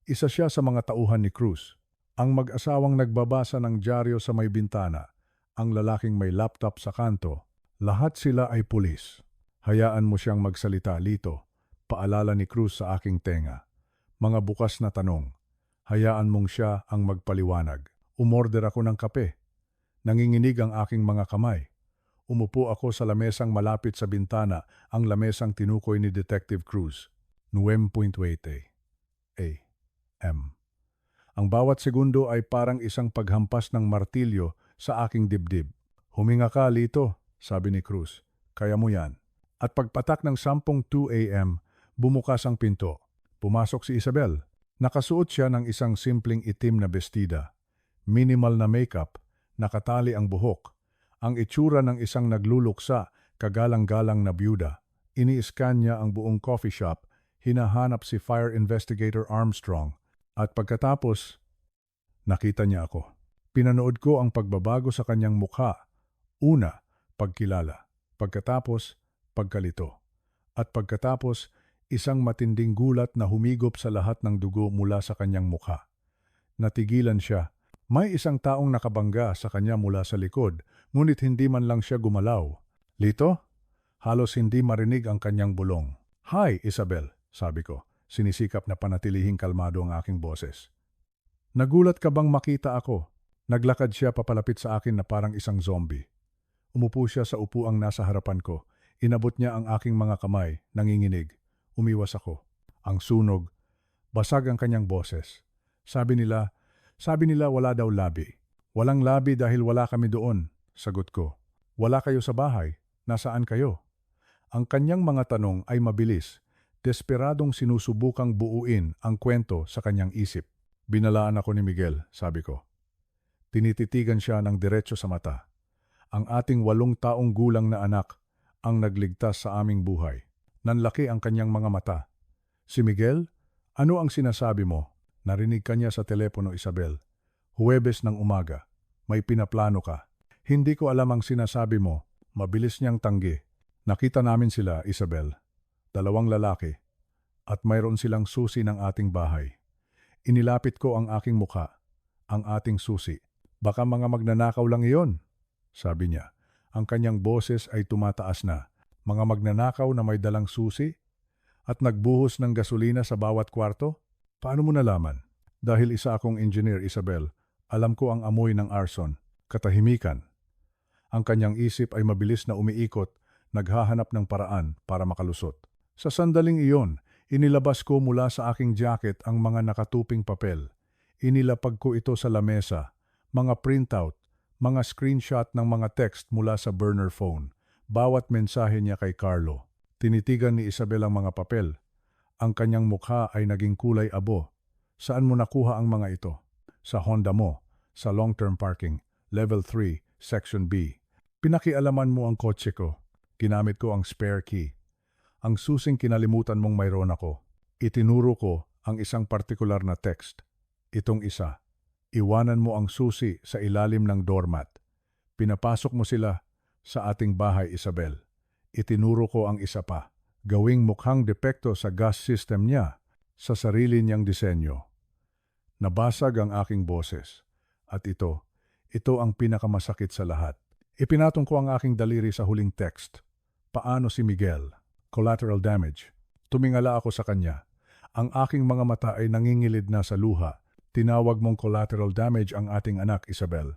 Isa siya sa mga tauhan ni Cruz. Ang mag-asawang nagbabasa ng dyaryo sa may bintana, ang lalaking may laptop sa kanto, lahat sila ay pulis. Hayaan mo siyang magsalita, Lito, paalala ni Cruz sa aking tenga. Mga bukas na tanong. Hayaan mong siya ang magpaliwanag. Umorder ako ng kape. Nanginginig ang aking mga kamay. Umupo ako sa lamesang malapit sa bintana, ang lamesang tinukoy ni Detective Cruz. 9:20 a.m. Ang bawat segundo ay parang isang paghampas ng martilyo sa aking dibdib. Huminga ka, Lito, sabi ni Cruz. Kaya mo yan. At pagpatak ng 10:02 a.m., bumukas ang pinto. Pumasok si Isabel. Nakasuot siya ng isang simpleng itim na bestida. Minimal na makeup, nakatali ang buhok. Ang itsura ng isang nagluluksa, kagalang-galang na byuda. Ini-scan niya ang buong coffee shop, hinahanap si Fire Investigator Armstrong. At pagkatapos, nakita niya ako. Pinanood ko ang pagbabago sa kanyang mukha. Una, pagkilala. Pagkatapos, pagkalito. At pagkatapos, isang matinding gulat na humigop sa lahat ng dugo mula sa kanyang mukha. Natigilan siya. May isang taong nakabangga sa kanya mula sa likod, ngunit hindi man lang siya gumalaw. Lito? Halos hindi marinig ang kanyang bulong. Hi, Isabel, sabi ko. Sinisikap na panatilihing kalmado ang aking boses. Nagulat ka bang makita ako? Naglakad siya papalapit sa akin na parang isang zombie. Umupo siya sa upuang nasa harapan ko. Inabot niya ang aking mga kamay, nanginginig. Umiwas ako. Ang sunog. Basag ang kanyang boses. Sabi nila wala daw labi. Walang labi dahil wala kami doon, sagot ko. Wala kayo sa bahay. Nasaan kayo? Ang kanyang mga tanong ay mabilis. Desperadong sinusubukang buuin ang kwento sa kanyang isip. Binalaan ako ni Miguel, sabi ko. Tinititigan siya ng diretso sa mata. Ang ating 8 taong gulang na anak ang nagligtas sa aming buhay. Nanlaki ang kanyang mga mata. Si Miguel, ano ang sinasabi mo? Narinig kanya sa telepono, Isabel. Huwebes ng umaga. May pinaplano ka. Hindi ko alam ang sinasabi mo. Mabilis niyang tanggi. Nakita namin sila, Isabel. 2 lalaki. At mayroon silang susi ng ating bahay. Inilapit ko ang aking mukha. Ang ating susi. Baka mga magnanakaw lang iyon, sabi niya. Ang kanyang boses ay tumataas na. Mga magnanakaw na may dalang susi? At nagbuhos ng gasolina sa bawat kwarto? Paano mo nalaman? Dahil isa akong engineer, Isabel, alam ko ang amoy ng arson, katahimikan. Ang kanyang isip ay mabilis na umiikot, naghahanap ng paraan para makalusot. Sa sandaling iyon, inilabas ko mula sa aking jacket ang mga nakatuping papel. Inilapag ko ito sa lamesa, mga printout, mga screenshot ng mga text mula sa burner phone. Bawat mensahe niya kay Carlo. Tinitigan ni Isabel ang mga papel. Ang kanyang mukha ay naging kulay abo. Saan mo nakuha ang mga ito? Sa Honda mo, sa long-term parking, level 3, section B. Pinakialaman mo ang kotse ko. Ginamit ko ang spare key. Ang susing kinalimutan mong mayroon ako. Itinuro ko ang isang partikular na text. Itong isa. Iwanan mo ang susi sa ilalim ng doormat. Pinapasok mo sila sa ating bahay, Isabel. Itinuro ko ang isa pa. Gawing mukhang depekto sa gas system niya sa sarili niyang disenyo. Nabasag ang aking boses. At ito ang pinakamasakit sa lahat. Ipinatong ko ang aking daliri sa huling text. Paano si Miguel? Collateral damage. Tumingala ako sa kanya. Ang aking mga mata ay nangingilid na sa luha. Tinawag mong collateral damage ang ating anak, Isabel.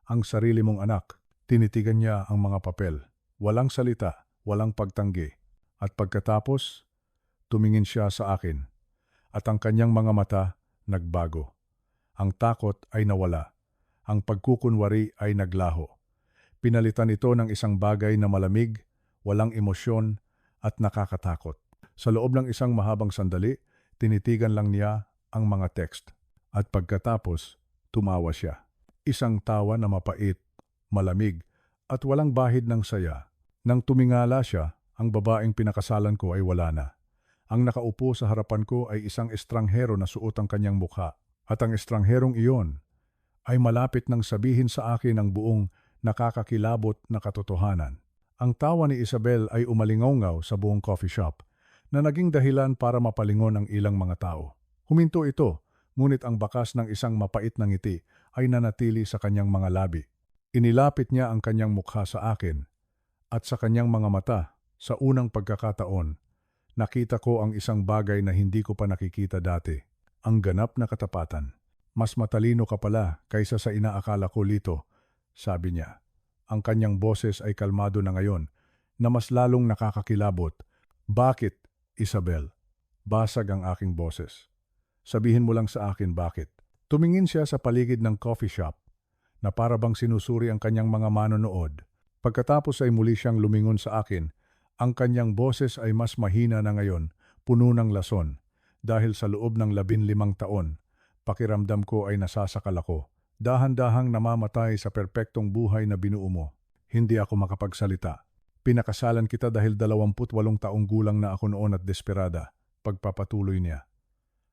Ang sarili mong anak. Tinitigan niya ang mga papel. Walang salita, walang pagtanggi. At pagkatapos, tumingin siya sa akin. At ang kanyang mga mata nagbago. Ang takot ay nawala. Ang pagkukunwari ay naglaho. Pinalitan ito ng isang bagay na malamig, walang emosyon at nakakatakot. Sa loob ng isang mahabang sandali, tinitigan lang niya ang mga text. At pagkatapos, tumawa siya. Isang tawa na mapait, malamig at walang bahid ng saya. Nang tumingala siya, ang babaeng pinakasalan ko ay wala na. Ang nakaupo sa harapan ko ay isang estranghero na suot ang kanyang mukha. At ang estrangherong iyon ay malapit nang sabihin sa akin ang buong nakakakilabot na katotohanan. Ang tawa ni Isabel ay umalingaw sa buong coffee shop na naging dahilan para mapalingon ang ilang mga tao. Huminto ito, ngunit ang bakas ng isang mapait na ngiti ay nanatili sa kanyang mga labi. Inilapit niya ang kanyang mukha sa akin at sa kanyang mga mata sa unang pagkakataon, nakita ko ang isang bagay na hindi ko pa nakikita dati. Ang ganap na katapatan. Mas matalino ka pala kaysa sa inaakala ko, Lito. Sabi niya. Ang kanyang boses ay kalmado na ngayon, na mas lalong nakakakilabot. Bakit, Isabel? Basag ang aking boses. Sabihin mo lang sa akin bakit. Tumingin siya sa paligid ng coffee shop, na para bang sinusuri ang kanyang mga manonood. Pagkatapos ay muli siyang lumingon sa akin. Ang kanyang boses ay mas mahina na ngayon, puno ng lason. Dahil sa loob ng 15 taon, pakiramdam ko ay nasasakal ako. Dahan-dahang namamatay sa perpektong buhay na binuo mo. Hindi ako makapagsalita. Pinakasalan kita dahil 28 taong gulang na ako noon at desperada. Pagpapatuloy niya.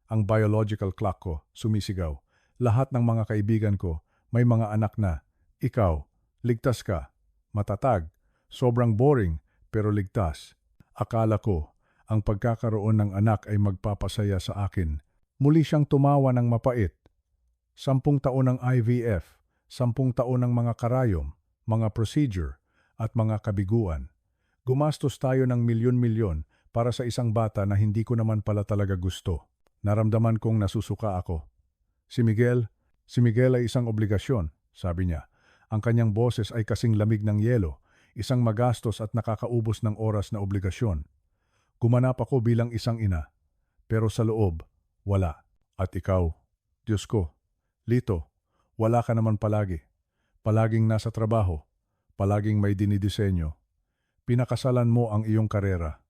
Ang biological clock ko sumisigaw. Lahat ng mga kaibigan ko may mga anak na. Ikaw, ligtas ka. Matatag. Sobrang boring, pero ligtas. Akala ko, ang pagkakaroon ng anak ay magpapasaya sa akin. Muli siyang tumawa ng mapait. 10 taon ng IVF, 10 taon ng mga karayom, mga procedure, at mga kabiguan. Gumastos tayo ng milyon-milyon para sa isang bata na hindi ko naman pala talaga gusto. Naramdaman kong nasusuka ako. Si Miguel ay isang obligasyon, sabi niya. Ang kanyang boses ay kasing lamig ng yelo, isang magastos at nakakaubos ng oras na obligasyon. Gumanap ako bilang isang ina, pero sa loob, wala. At ikaw, Diyos ko, Lito, wala ka naman palagi. Palaging nasa trabaho, palaging may dinidisenyo. Pinakasalan mo ang iyong karera.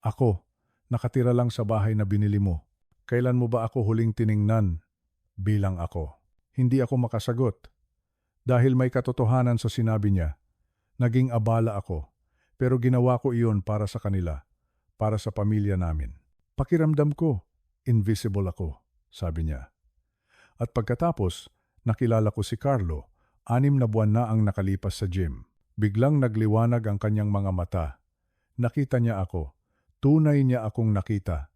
Ako, nakatira lang sa bahay na binili mo. Kailan mo ba ako huling tiningnan bilang ako? Hindi ako makasagot. Dahil may katotohanan sa sinabi niya, naging abala ako, pero ginawa ko iyon para sa kanila, para sa pamilya namin. Pakiramdam ko, invisible ako, sabi niya. At pagkatapos, nakilala ko si Carlo, 6 na buwan na ang nakalipas sa gym. Biglang nagliwanag ang kanyang mga mata. Nakita niya ako. Tunay niya akong nakita.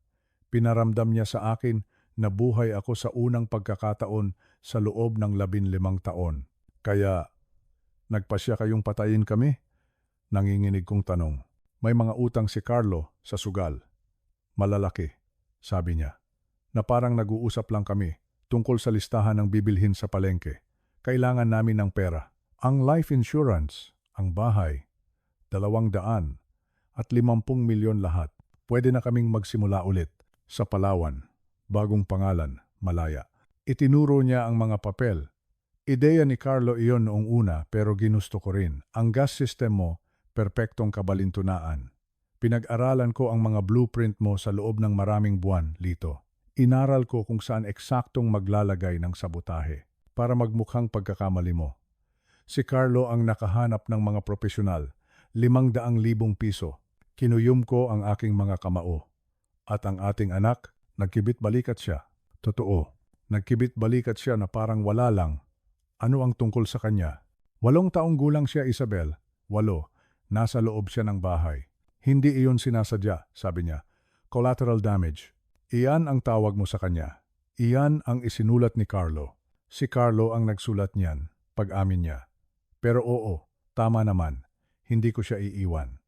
Pinaramdam niya sa akin na buhay ako sa unang pagkakataon sa loob ng 15 taon. Kaya, nagpasya kayong patayin kami? Nanginginig kong tanong. May mga utang si Carlo sa sugal. Malalaki, sabi niya, na parang nag-uusap lang kami tungkol sa listahan ng bibilhin sa palengke. Kailangan namin ng pera. Ang life insurance, ang bahay, 200 at 50 milyon lahat. Pwede na kaming magsimula ulit sa Palawan, bagong pangalan, Malaya. Itinuro niya ang mga papel. Ideya ni Carlo iyon noong una pero ginusto ko rin. Ang gas system mo, perpektong kabalintunaan. Pinag-aralan ko ang mga blueprint mo sa loob ng maraming buwan, Lito. Inaral ko kung saan eksaktong maglalagay ng sabotahe para magmukhang pagkakamali mo. Si Carlo ang nakahanap ng mga profesional, 500,000 piso. Kinuyom ko ang aking mga kamao. At ang ating anak, nagkibit-balikat siya. Totoo, nagkibit-balikat siya na parang wala lang. Ano ang tungkol sa kanya? 8 taong gulang siya, Isabel. 8. Nasa loob siya ng bahay. Hindi iyon sinasadya, sabi niya. Collateral damage. Iyan ang tawag mo sa kanya. Iyan ang isinulat ni Carlo. Si Carlo ang nagsulat niyan, pag-amin niya. Pero oo, tama naman. Hindi ko siya iiwan.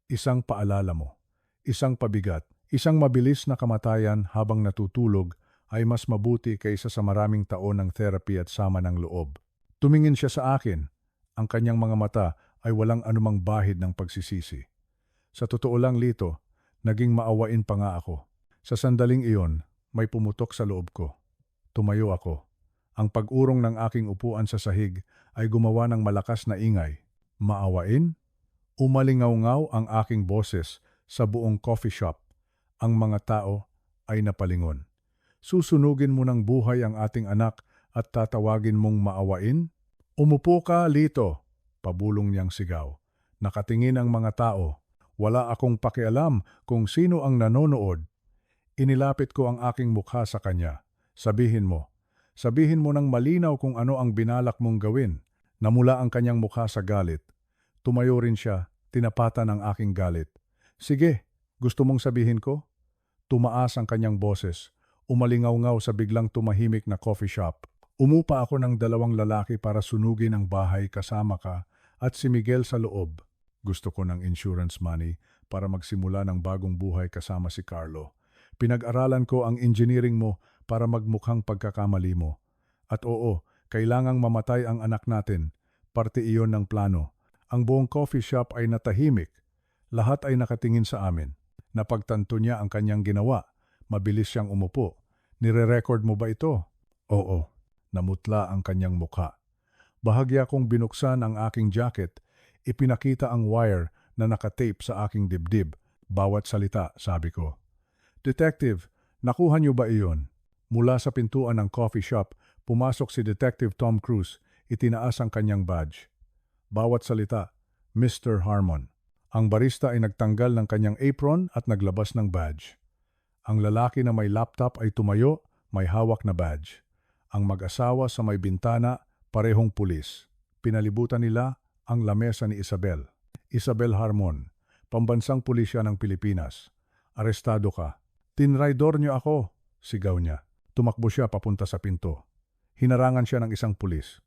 Isang paalala mo. Isang pabigat. Isang mabilis na kamatayan habang natutulog ay mas mabuti kaysa sa maraming taon ng therapy at sama ng loob. Tumingin siya sa akin. Ang kanyang mga mata ay walang anumang bahid ng pagsisisi. Sa totoo lang, Lito, naging maawain pa nga ako. Sa sandaling iyon, may pumutok sa loob ko. Tumayo ako. Ang pag-urong ng aking upuan sa sahig ay gumawa ng malakas na ingay. Maawain? Umalingaw-ngaw ang aking boses sa buong coffee shop. Ang mga tao ay napalingon. Susunugin mo ng buhay ang ating anak at tatawagin mong maawain? Umupo ka, Lito, pabulong niyang sigaw. Nakatingin ang mga tao. Wala akong pakialam kung sino ang nanonood. Inilapit ko ang aking mukha sa kanya. Sabihin mo ng malinaw kung ano ang binalak mong gawin. Namula ang kanyang mukha sa galit. Tumayo rin siya, tinapatan ang aking galit. Sige, gusto mong sabihin ko? Tumaas ang kanyang boses. Umalingaw-ngaw sa biglang tumahimik na coffee shop. Umupa ako ng 2 lalaki para sunugin ang bahay kasama ka at si Miguel sa loob. Gusto ko ng insurance money para magsimula ng bagong buhay kasama si Carlo. Pinag-aralan ko ang engineering mo para magmukhang pagkakamali mo. At oo, kailangang mamatay ang anak natin. Parte iyon ng plano. Ang buong coffee shop ay natahimik. Lahat ay nakatingin sa amin. Napagtanto niya ang kanyang ginawa. Mabilis siyang umupo. Nire-record mo ba ito? Oo. Namutla ang kanyang mukha. Bahagya kong binuksan ang aking jacket. Ipinakita ang wire na nakatape sa aking dibdib. Bawat salita, sabi ko. Detective, nakuha niyo ba iyon? Mula sa pintuan ng coffee shop, pumasok si Detective Tom Cruise. Itinaas ang kanyang badge. Bawat salita, Mr. Harmon. Ang barista ay nagtanggal ng kanyang apron at naglabas ng badge. Ang lalaki na may laptop ay tumayo, may hawak na badge. Ang mag-asawa sa may bintana, parehong pulis. Pinalibutan nila ang lamesa ni Isabel. Isabel Harmon, pambansang pulisya ng Pilipinas. Arestado ka. Tinraidor niyo ako, sigaw niya. Tumakbo siya papunta sa pinto. Hinarangan siya ng isang pulis.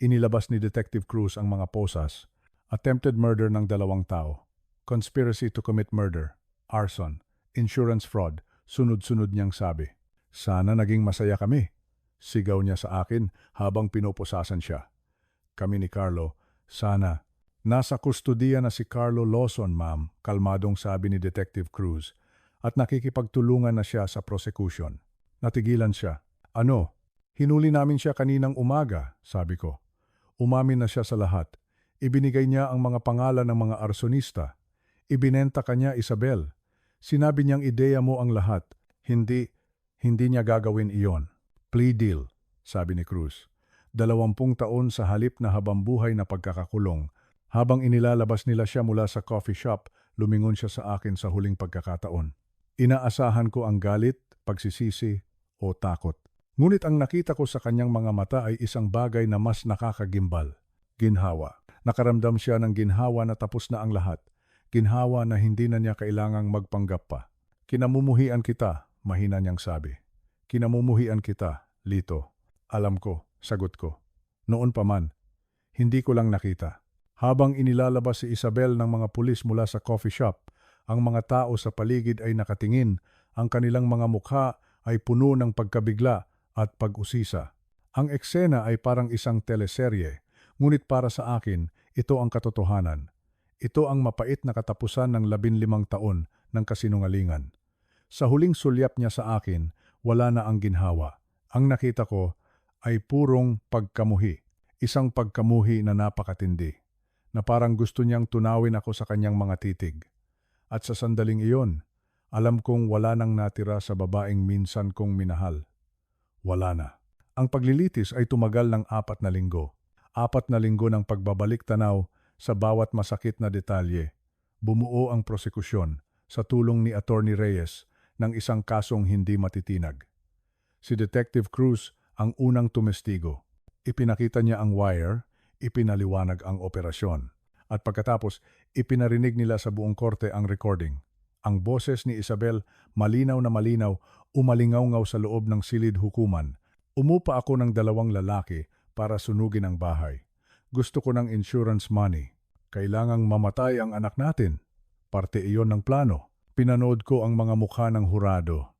Inilabas ni Detective Cruz ang mga posas. Attempted murder ng 2 tao. Conspiracy to commit murder. Arson. Insurance fraud. Sunod-sunod niyang sabi. Sana naging masaya kami. Sigaw niya sa akin habang pinupusasan siya. Kami ni Carlo, sana. Nasa kustudiya na si Carlo Lawson, ma'am, kalmadong sabi ni Detective Cruz. At nakikipagtulungan na siya sa prosecution. Natigilan siya. Ano? Hinuli namin siya kaninang umaga, sabi ko. Umamin na siya sa lahat. Ibinigay niya ang mga pangalan ng mga arsonista. Ibinenta kanya, Isabel. Sinabi niyang ideya mo ang lahat. Hindi niya gagawin iyon. Plea deal, sabi ni Cruz. 20 taon sa halip na habambuhay na pagkakakulong. Habang inilalabas nila siya mula sa coffee shop, lumingon siya sa akin sa huling pagkakataon. Inaasahan ko ang galit, pagsisisi o takot. Ngunit ang nakita ko sa kanyang mga mata ay isang bagay na mas nakakagimbal. Ginhawa. Nakaramdam siya ng ginhawa na tapos na ang lahat. Ginhawa na hindi na niya kailangang magpanggap pa. Kinamumuhian kita, mahina niyang sabi. Kinamumuhian kita, Lito. Alam ko, sagot ko. Noon pa man, hindi ko lang nakita. Habang inilalabas si Isabel ng mga pulis mula sa coffee shop, ang mga tao sa paligid ay nakatingin, ang kanilang mga mukha ay puno ng pagkabigla at pag-usisa. Ang eksena ay parang isang teleserye, ngunit para sa akin, ito ang katotohanan. Ito ang mapait na katapusan ng 15 taon ng kasinungalingan. Sa huling sulyap niya sa akin, wala na ang ginhawa. Ang nakita ko ay purong pagkamuhi. Isang pagkamuhi na napakatindi. Na parang gusto niyang tunawin ako sa kanyang mga titig. At sa sandaling iyon, alam kong wala nang natira sa babaeng minsan kong minahal. Wala na. Ang paglilitis ay tumagal ng 4 na linggo. 4 na linggo ng pagbabalik tanaw sa bawat masakit na detalye. Bumuo ang prosekusyon sa tulong ni Attorney Reyes ng isang kasong hindi matitinag. Si Detective Cruz ang unang tumestigo. Ipinakita niya ang wire, ipinaliwanag ang operasyon. At pagkatapos, ipinarinig nila sa buong korte ang recording. Ang boses ni Isabel, malinaw na malinaw, umalingaw-ngaw sa loob ng silid hukuman. Umupa ako ng 2 lalaki para sunugin ang bahay. Gusto ko ng insurance money. Kailangang mamatay ang anak natin. Parte iyon ng plano. Pinanood ko ang mga mukha ng hurado.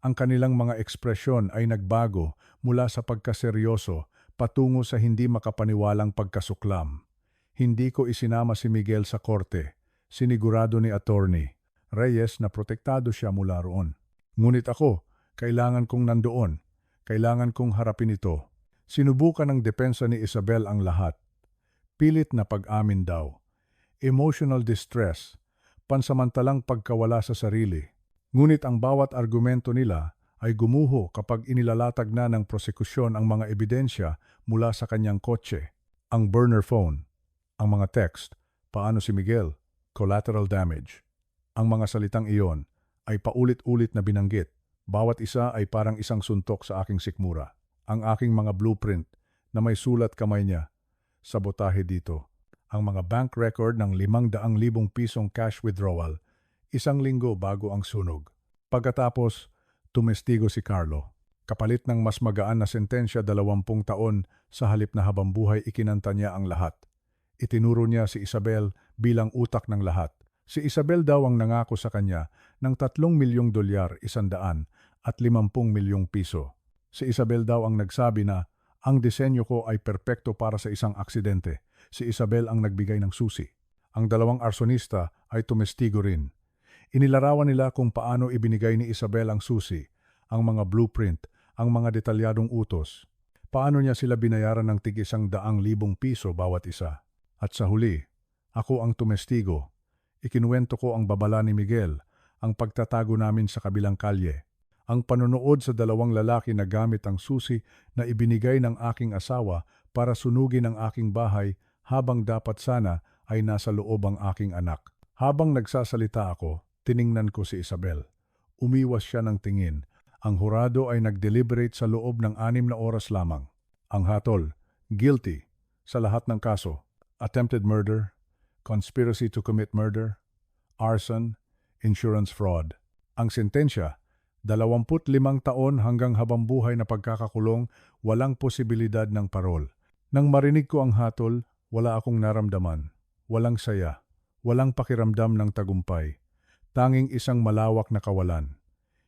Ang kanilang mga ekspresyon ay nagbago mula sa pagkaseryoso patungo sa hindi makapaniwalang pagkasuklam. Hindi ko isinama si Miguel sa korte. Sinigurado ni Attorney Reyes na protektado siya mula roon. Ngunit ako, kailangan kong nandoon. Kailangan kong harapin ito. Sinubukan ng depensa ni Isabel ang lahat. Pilit na pag-amin daw. Emotional distress, pansamantalang pagkawala sa sarili. Ngunit ang bawat argumento nila ay gumuho kapag inilalatag na ng prosekusyon ang mga ebidensya mula sa kanyang kotse. Ang burner phone, ang mga text, paano si Miguel, collateral damage. Ang mga salitang iyon ay paulit-ulit na binanggit. Bawat isa ay parang isang suntok sa aking sikmura. Ang aking mga blueprint na may sulat kamay niya. Sabotahe dito. Ang mga bank record ng 500,000 pisong cash withdrawal, 1 linggo bago ang sunog. Pagkatapos, tumestigo si Carlo. Kapalit ng mas magaan na sentensya 20 taon sa halip na habambuhay ikinanta niya ang lahat. Itinuro niya si Isabel bilang utak ng lahat. Si Isabel daw ang nangako sa kanya ng 3 milyong dolyar, 100 at 50 milyong piso. Si Isabel daw ang nagsabi na ang disenyo ko ay perpekto para sa isang aksidente. Si Isabel ang nagbigay ng susi. Ang 2 arsonista ay tumestigo rin. Inilarawan nila kung paano ibinigay ni Isabel ang susi, ang mga blueprint, ang mga detalyadong utos. Paano niya sila binayaran ng tig-100,000 piso bawat isa. At sa huli, ako ang tumestigo. Ikinuwento ko ang babala ni Miguel, ang pagtatago namin sa kabilang kalye. Ang panonood sa 2 lalaki na gamit ang susi na ibinigay ng aking asawa para sunugin ang aking bahay habang dapat sana ay nasa loob ang aking anak. Habang nagsasalita ako, tiningnan ko si Isabel. Umiwas siya ng tingin. Ang hurado ay nag-deliberate sa loob ng 6 na oras lamang. Ang hatol, guilty sa lahat ng kaso. Attempted murder, conspiracy to commit murder, arson, insurance fraud. Ang sentensya, 25 taon hanggang habambuhay na pagkakakulong, walang posibilidad ng parol. Nang marinig ko ang hatol, wala akong naramdaman. Walang saya, walang pakiramdam ng tagumpay. Tanging isang malawak na kawalan.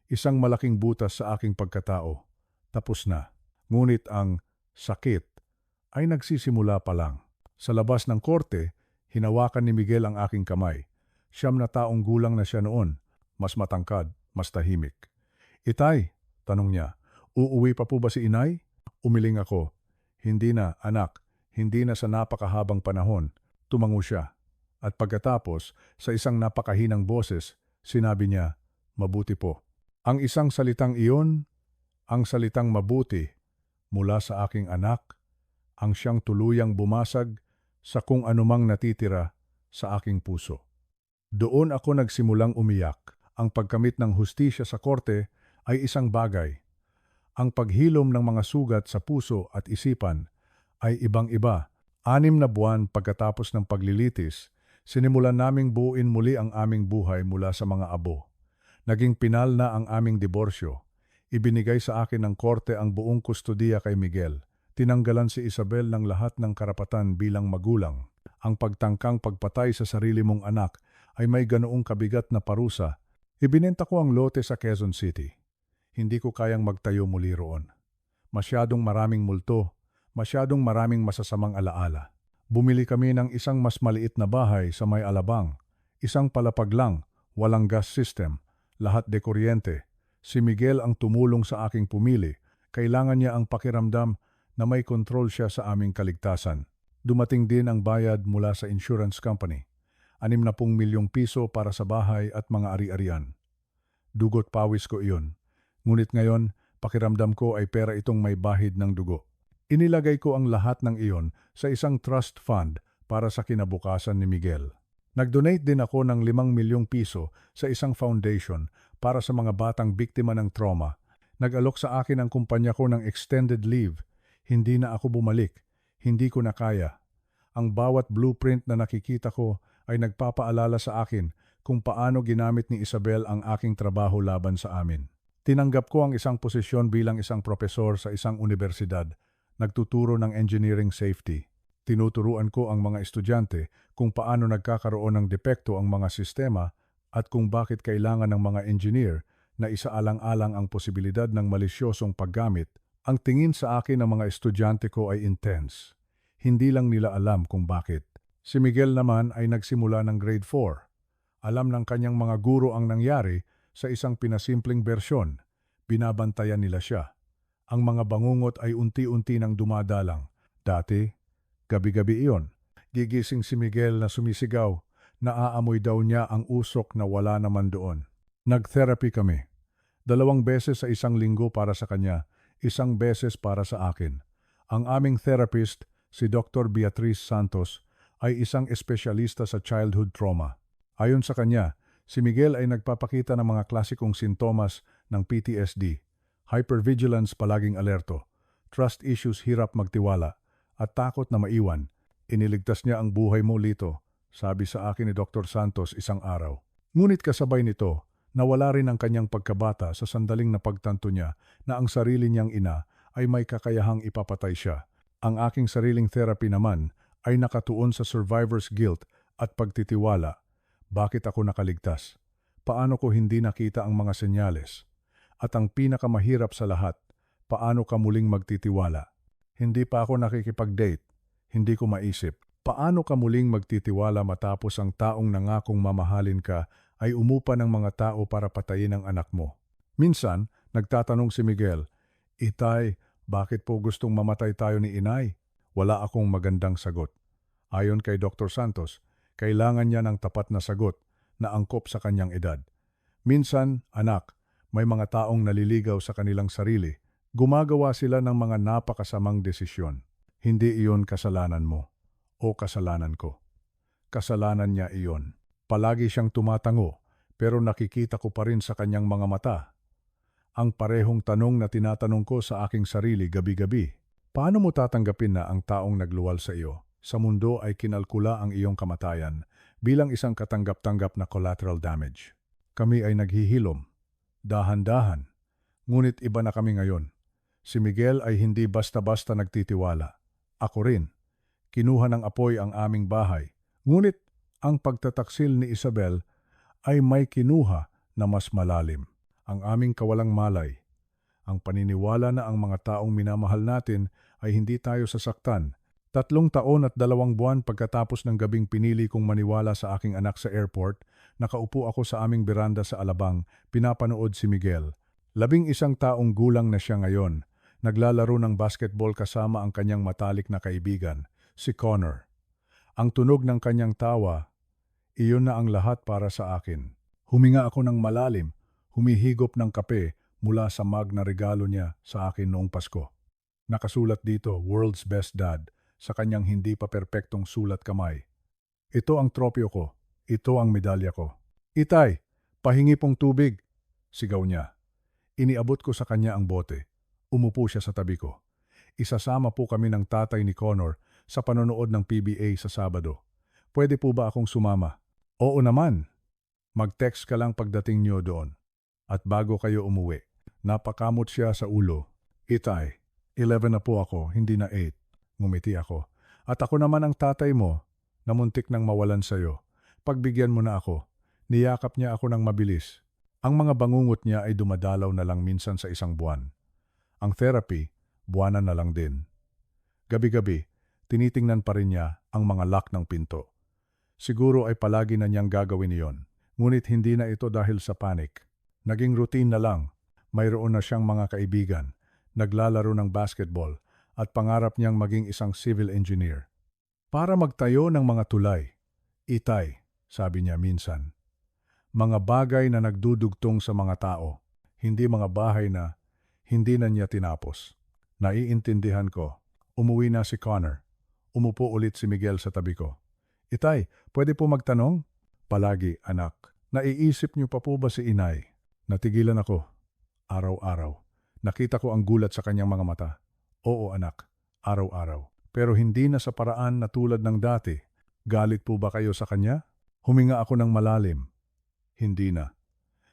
Isang malaking butas sa aking pagkatao. Tapos na. Ngunit ang sakit ay nagsisimula pa lang. Sa labas ng korte, hinawakan ni Miguel ang aking kamay. 9 na taong gulang na siya noon, mas matangkad, mas tahimik. Itay, tanong niya, uuwi pa po ba si inay? Umiling ako. Hindi na, anak, hindi na sa napakahabang panahon. Tumango siya. At pagkatapos, sa isang napakahinang boses, sinabi niya, mabuti po. Ang isang salitang iyon, ang salitang mabuti, mula sa aking anak, ang siyang tuluyang bumasag sa kung anumang natitira sa aking puso. Doon ako nagsimulang umiyak. Ang pagkamit ng hustisya sa korte ay isang bagay. Ang paghilom ng mga sugat sa puso at isipan ay ibang-iba. 6 na buwan pagkatapos ng paglilitis, sinimulan naming buuin muli ang aming buhay mula sa mga abo. Naging pinal na ang aming diborsyo. Ibinigay sa akin ng korte ang buong kustodiya kay Miguel. Tinanggalan si Isabel ng lahat ng karapatan bilang magulang. Ang pagtangkang pagpatay sa sarili mong anak ay may ganoong kabigat na parusa. Ibinenta ko ang lote sa Quezon City. Hindi ko kayang magtayo muli roon. Masyadong maraming multo, masyadong maraming masasamang alaala. Bumili kami ng isang mas maliit na bahay sa may Alabang. Isang palapag lang, walang gas system, lahat de kuryente. Si Miguel ang tumulong sa aking pumili. Kailangan niya ang pakiramdam na may kontrol siya sa aming kaligtasan. Dumating din ang bayad mula sa insurance company. 60 milyong piso para sa bahay at mga ari-arian. Dugot pawis ko iyon. Ngunit ngayon, pakiramdam ko ay pera itong may bahid ng dugo. Inilagay ko ang lahat ng iyon sa isang trust fund para sa kinabukasan ni Miguel. Nag-donate din ako ng 5 milyong piso sa isang foundation para sa mga batang biktima ng trauma. Nag-alok sa akin ang kumpanya ko ng extended leave. Hindi na ako bumalik. Hindi ko na kaya. Ang bawat blueprint na nakikita ko ay nagpapaalala sa akin kung paano ginamit ni Isabel ang aking trabaho laban sa amin. Tinanggap ko ang isang posisyon bilang isang propesor sa isang universidad, nagtuturo ng engineering safety. Tinuturuan ko ang mga estudyante kung paano nagkakaroon ng depekto ang mga sistema at kung bakit kailangan ng mga engineer na isaalang-alang ang posibilidad ng malisyosong paggamit. Ang tingin sa akin ng mga estudyante ko ay intense. Hindi lang nila alam kung bakit. Si Miguel naman ay nagsimula ng grade 4. Alam ng kanyang mga guro ang nangyari sa isang pinasimpleng bersyon. Binabantayan nila siya. Ang mga bangungot ay unti-unti nang dumadalang. Dati, gabi-gabi iyon. Gigising si Miguel na sumisigaw. Naaamoy daw niya ang usok na wala naman doon. Nag-therapy kami. 2 beses sa isang linggo para sa kanya, 1 beses para sa akin. Ang aming therapist, si Dr. Beatriz Santos, ay isang espesyalista sa childhood trauma. Ayon sa kanya, si Miguel ay nagpapakita ng mga klasikong sintomas ng PTSD, hypervigilance palaging alerto, trust issues hirap magtiwala, at takot na maiwan. Iniligtas niya ang buhay mo, Lito, sabi sa akin ni Dr. Santos isang araw. Ngunit kasabay nito, nawala rin ang kanyang pagkabata sa sandaling napagtanto niya na ang sarili niyang ina ay may kakayahang ipapatay siya. Ang aking sariling therapy naman ay nakatuon sa survivor's guilt at pagtitiwala. Bakit ako nakaligtas? Paano ko hindi nakita ang mga senyales? At ang pinakamahirap sa lahat, paano ka muling magtitiwala? Hindi pa ako nakikipag-date. Hindi ko maisip. Paano ka muling magtitiwala matapos ang taong nangakong mamahalin ka ay umupa ng mga tao para patayin ang anak mo? Minsan, nagtatanong si Miguel, Itay, bakit po gustong mamatay tayo ni inay? Wala akong magandang sagot. Ayon kay Dr. Santos, kailangan niya ng tapat na sagot na angkop sa kanyang edad. Minsan, anak, may mga taong naliligaw sa kanilang sarili. Gumagawa sila ng mga napakasamang desisyon. Hindi iyon kasalanan mo o kasalanan ko. Kasalanan niya iyon. Palagi siyang tumatango, pero nakikita ko pa rin sa kanyang mga mata ang parehong tanong na tinatanong ko sa aking sarili gabi-gabi. Paano mo tatanggapin na ang taong nagluwal sa iyo sa mundo ay kinalkula ang iyong kamatayan bilang isang katanggap-tanggap na collateral damage? Kami ay naghihilom, dahan-dahan, ngunit iba na kami ngayon. Si Miguel ay hindi basta-basta nagtitiwala. Ako rin. Kinuha ng apoy ang aming bahay. Ngunit ang pagtataksil ni Isabel ay may kinuha na mas malalim. Ang aming kawalang malay. Ang paniniwala na ang mga taong minamahal natin ay hindi tayo sasaktan. 3 taon at 2 buwan pagkatapos ng gabing pinili kong maniwala sa aking anak sa airport, nakaupo ako sa aming beranda sa Alabang, pinapanood si Miguel. 11 taong gulang na siya ngayon. Naglalaro ng basketball kasama ang kanyang matalik na kaibigan, si Connor. Ang tunog ng kanyang tawa, iyon na ang lahat para sa akin. Huminga ako ng malalim, humihigop ng kape mula sa mug na regalo niya sa akin noong Pasko. Nakasulat dito, World's Best Dad, sa kanyang hindi pa perpektong sulat kamay. Ito ang tropyo ko. Ito ang medalya ko. Itay, pahingi pong tubig, sigaw niya. Iniabot ko sa kanya ang bote. Umupo siya sa tabi ko. Isasama po kami ng tatay ni Connor sa panonood ng PBA sa Sabado. Pwede po ba akong sumama? Oo naman. Mag-text ka lang pagdating niyo doon. At bago kayo umuwi, napakamot siya sa ulo. Itay, 11 na po ako, hindi na 8. Ngumiti ako. At ako naman ang tatay mo, na muntik nang mawalan sa'yo. Pagbigyan mo na ako. Niyakap niya ako ng mabilis. Ang mga bangungot niya ay dumadalaw na lang minsan sa 1 buwan. Ang therapy, buwanan na lang din. Gabi-gabi, tinitingnan pa rin niya ang mga lock ng pinto. Siguro ay palagi na niyang gagawin iyon. Ngunit hindi na ito dahil sa panic. Naging routine na lang. Mayroon na siyang mga kaibigan, naglalaro ng basketball, at pangarap niyang maging isang civil engineer. Para magtayo ng mga tulay. Itay, sabi niya minsan. Mga bagay na nagdudugtong sa mga tao, hindi mga bahay na hindi na niya tinapos. Naiintindihan ko. Umuwi na si Connor. Umupo ulit si Miguel sa tabi ko. Itay, pwede po magtanong? Palagi, anak. Naiisip niyo pa po ba si inay? Natigilan ako. Araw-araw. Nakita ko ang gulat sa kanyang mga mata. Oo, anak. Araw-araw. Pero hindi na sa paraan na tulad ng dati. Galit po ba kayo sa kanya? Huminga ako ng malalim. Hindi na.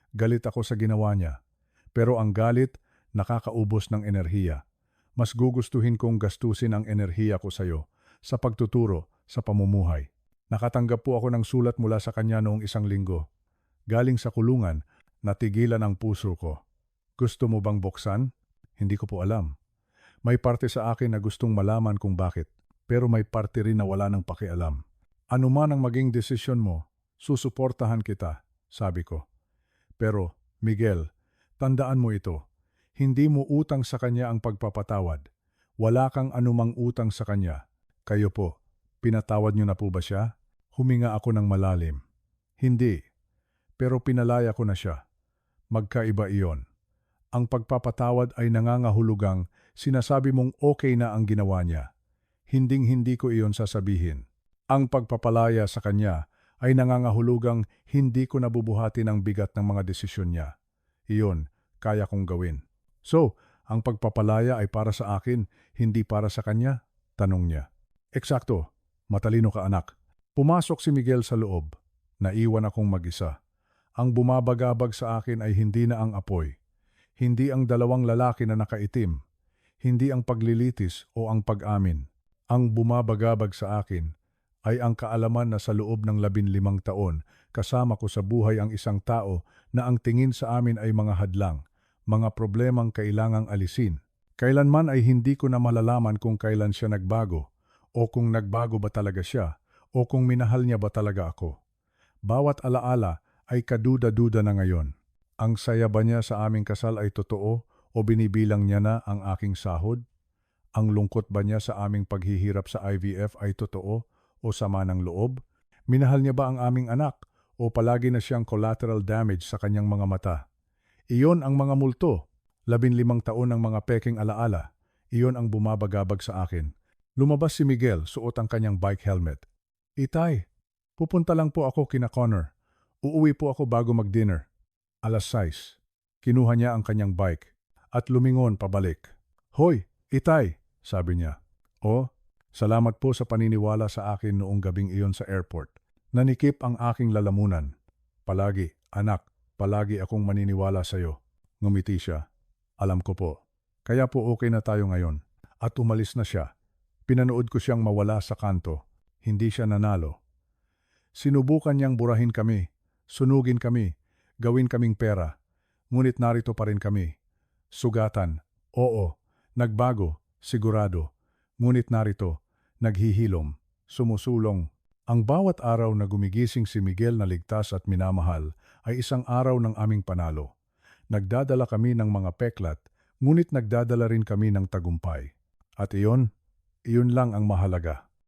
Galit ako sa ginawa niya. Pero ang galit, nakakaubos ng enerhiya. Mas gugustuhin kong gastusin ang enerhiya ko sa iyo, sa pagtuturo, sa pamumuhay. Nakatanggap po ako ng sulat mula sa kanya noong 1 linggo. Galing sa kulungan, natigilan ang puso ko. Gusto mo bang buksan? Hindi ko po alam. May parte sa akin na gustong malaman kung bakit, pero may parte rin na wala nang pakialam. Ano man ang maging desisyon mo, susuportahan kita, sabi ko. Pero, Miguel, tandaan mo ito. Hindi mo utang sa kanya ang pagpapatawad. Wala kang anumang utang sa kanya. Kayo po, pinatawad niyo na po ba siya? Huminga ako ng malalim. Hindi. Pero pinalaya ko na siya. Magkaiba iyon. Ang pagpapatawad ay nangangahulugang sinasabi mong okay na ang ginawa niya. Hinding-hindi ko iyon sasabihin. Ang pagpapalaya sa kanya ay nangangahulugang hindi ko nabubuhatin ang bigat ng mga desisyon niya. Iyon, kaya kong gawin. So, ang pagpapalaya ay para sa akin, hindi para sa kanya? Tanong niya. Eksakto, matalino ka anak. Pumasok si Miguel sa loob. Naiwan akong mag-isa. Ang bumabagabag sa akin ay hindi na ang apoy. Hindi ang 2 lalaki na nakaitim. Hindi ang paglilitis o ang pag-amin. Ang bumabagabag sa akin ay ang kaalaman na sa loob ng 15 taon, kasama ko sa buhay ang isang tao na ang tingin sa amin ay mga hadlang, mga problemang kailangang alisin. Kailanman ay hindi ko na malalaman kung kailan siya nagbago, o kung nagbago ba talaga siya, o kung minahal niya ba talaga ako. Bawat alaala ay kaduda-duda na ngayon. Ang saya ba niya sa aming kasal ay totoo o binibilang niya na ang aking sahod? Ang lungkot ba niya sa aming paghihirap sa IVF ay totoo o sama ng loob? Minahal niya ba ang aming anak o palagi na siyang collateral damage sa kanyang mga mata? Iyon ang mga multo. 15 taon ng mga peking alaala. Iyon ang bumabagabag sa akin. Lumabas si Miguel, suot ang kanyang bike helmet. Itay, pupunta lang po ako kina Connor. Uuwi po ako bago mag-dinner. 6:00. Kinuha niya ang kanyang bike at lumingon pabalik. Hoy, Itay, sabi niya. Oh, salamat po sa paniniwala sa akin noong gabing iyon sa airport. Nanikip ang aking lalamunan. Palagi, anak, palagi akong maniniwala sa iyo. Ngumiti siya. Alam ko po. Kaya po okay na tayo ngayon. At umalis na siya. Pinanood ko siyang mawala sa kanto. Hindi siya nanalo. Sinubukan niyang burahin kami, sunugin kami, gawin kaming pera. Ngunit narito pa rin kami. Sugatan, oo, nagbago, sigurado. Ngunit narito, naghihilom, sumusulong. Ang bawat araw na gumigising si Miguel na ligtas at minamahal ay isang araw ng aming panalo. Nagdadala kami ng mga peklat, ngunit nagdadala rin kami ng tagumpay. At iyon lang ang mahalaga.